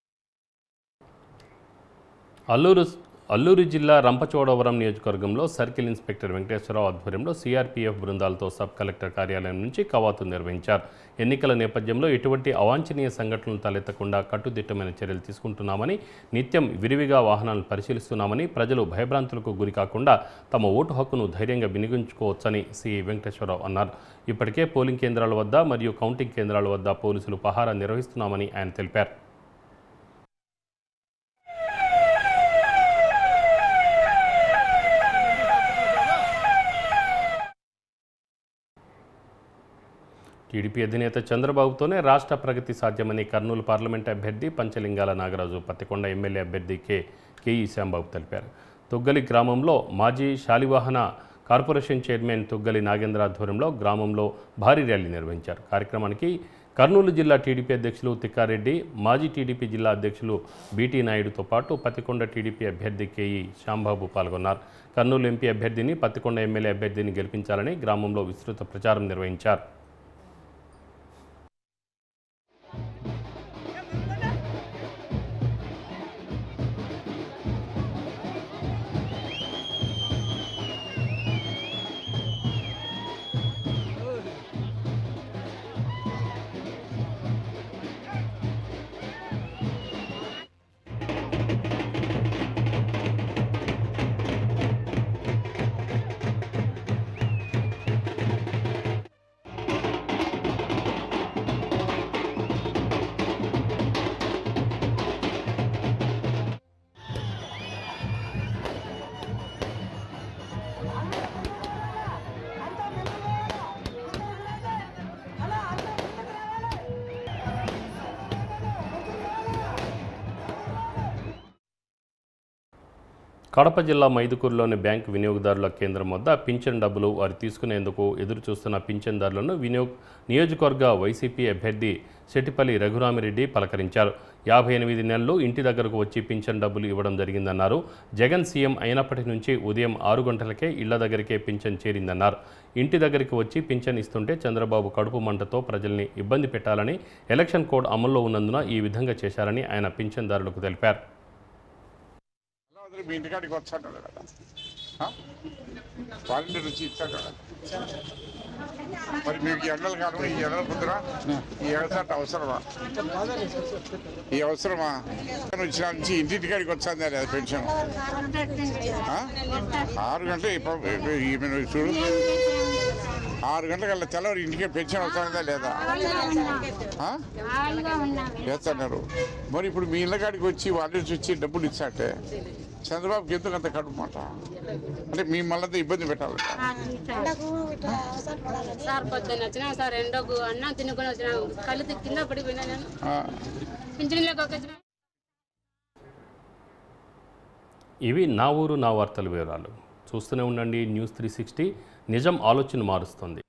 అల్లూరు జిల్లా రంపచోడవరం నియోజకవర్గంలో సర్కిల్ ఇన్స్పెక్టర్ వెంకటేశ్వరరావు ఆధ్వర్యంలో సిఆర్పీఎఫ్ బృందాలతో సబ్ కలెక్టర్ కార్యాలయం నుంచి కవాతు నిర్వహించారు. ఎన్నికల నేపథ్యంలో ఎటువంటి అవాంఛనీయ సంఘటనలు తలెత్తకుండా కట్టుదిట్టమైన చర్యలు తీసుకుంటున్నామని, నిత్యం విరివిగా వాహనాలను పరిశీలిస్తున్నామని, ప్రజలు భయభ్రాంతులకు గురి కాకుండా తమ ఓటు హక్కును ధైర్యంగా వినియోగించుకోవచ్చని సిఐ వెంకటేశ్వరరావు అన్నారు. ఇప్పటికే పోలింగ్ కేంద్రాల వద్ద మరియు కౌంటింగ్ కేంద్రాల వద్ద పోలీసులు పహారా నిర్వహిస్తున్నామని ఆయన తెలిపారు. టీడీపీ అధినేత చంద్రబాబుతోనే రాష్ట్ర ప్రగతి సాధ్యమని కర్నూలు పార్లమెంట్ అభ్యర్థి పంచలింగాల నాగరాజు, పత్తికొండ ఎమ్మెల్యే అభ్యర్థి కేఈ శ్యాంబాబు తెలిపారు. తొగ్గలి గ్రామంలో మాజీ శాలివాహన కార్పొరేషన్ చైర్మన్ తుగ్గలి నాగేంద్ర ఆధ్వర్యంలో గ్రామంలో భారీ ర్యాలీ నిర్వహించారు. కార్యక్రమానికి కర్నూలు జిల్లా టీడీపీ అధ్యక్షులు తిక్కారెడ్డి, మాజీ టీడీపీ జిల్లా అధ్యక్షులు బీటీ నాయుడుతో పాటు పత్తికొండ టీడీపీ అభ్యర్థి కేఈ శ్యాంబాబు పాల్గొన్నారు. కర్నూలు ఎంపీ అభ్యర్థిని, పత్తికొండ ఎమ్మెల్యే అభ్యర్థిని గెలిపించాలని గ్రామంలో విస్తృత ప్రచారం నిర్వహించారు. కడప జిల్లా మైదుకూరులోని బ్యాంకు వినియోగదారుల కేంద్రం వద్ద పింఛన్ డబ్బులు వారు తీసుకునేందుకు ఎదురు చూస్తున్న పింఛన్దారులను నియోజకవర్గ వైసీపీ అభ్యర్థి శెట్టిపల్లి రఘురామిరెడ్డి పలకరించారు. 58 నెలలు ఇంటి దగ్గరకు వచ్చి పింఛన్ డబ్బులు ఇవ్వడం జరిగిందన్నారు. జగన్ సీఎం అయినప్పటి నుంచి ఉదయం 6 గంటలకే ఇళ్ల దగ్గరికే పింఛన్ చేరిందన్నారు. ఇంటి దగ్గరికి వచ్చి పింఛన్ ఇస్తుంటే చంద్రబాబు కడుపు మంటతో ప్రజల్ని ఇబ్బంది పెట్టాలని, ఎలక్షన్ కోడ్ అమల్లో ఉన్నందున ఈ విధంగా చేశారని ఆయన పింఛన్దారులకు తెలిపారు. మీ ఇంటికాడికి వచ్చాడు కదా, వాలంటీర్ వచ్చి ఇచ్చాడు కదా. మరి మీకు ఎండలు కాదు, ఈ ఎండల పొద్దురా ఈ ఎగసాట అవసరమా? ఈ అవసరమా? వచ్చిన నుంచి ఇంటింటికాడికి వచ్చాను అది పెన్షన్ 6 గంటలు చూడు, 6 గంటలకల్లా తెల్లవారు ఇంటికి పెన్షన్ వస్తుందా లేదా చేస్తున్నారు. మరి ఇప్పుడు మీ ఇళ్ళ కాడికి వచ్చి వాలంటీర్స్ వచ్చి డబ్బులు ఇచ్చాటే చంద్రబాబుకి ఎందుకు అంత కడుపు మాట? అంటే మీ మళ్ళీ ఇబ్బంది పెట్టాలి. సార్ పొద్దున్న వచ్చినా సార్ ఎండకు అన్నం తినుకొని వచ్చినా కళ్ళు కింద పడిపోయినా నేను పింఛన్లోకి. ఇవి నా ఊరు నా వార్తల వివరాలు. చూస్తూనే ఉండండి న్యూస్ 360. నిజం ఆలోచన మారుస్తుంది.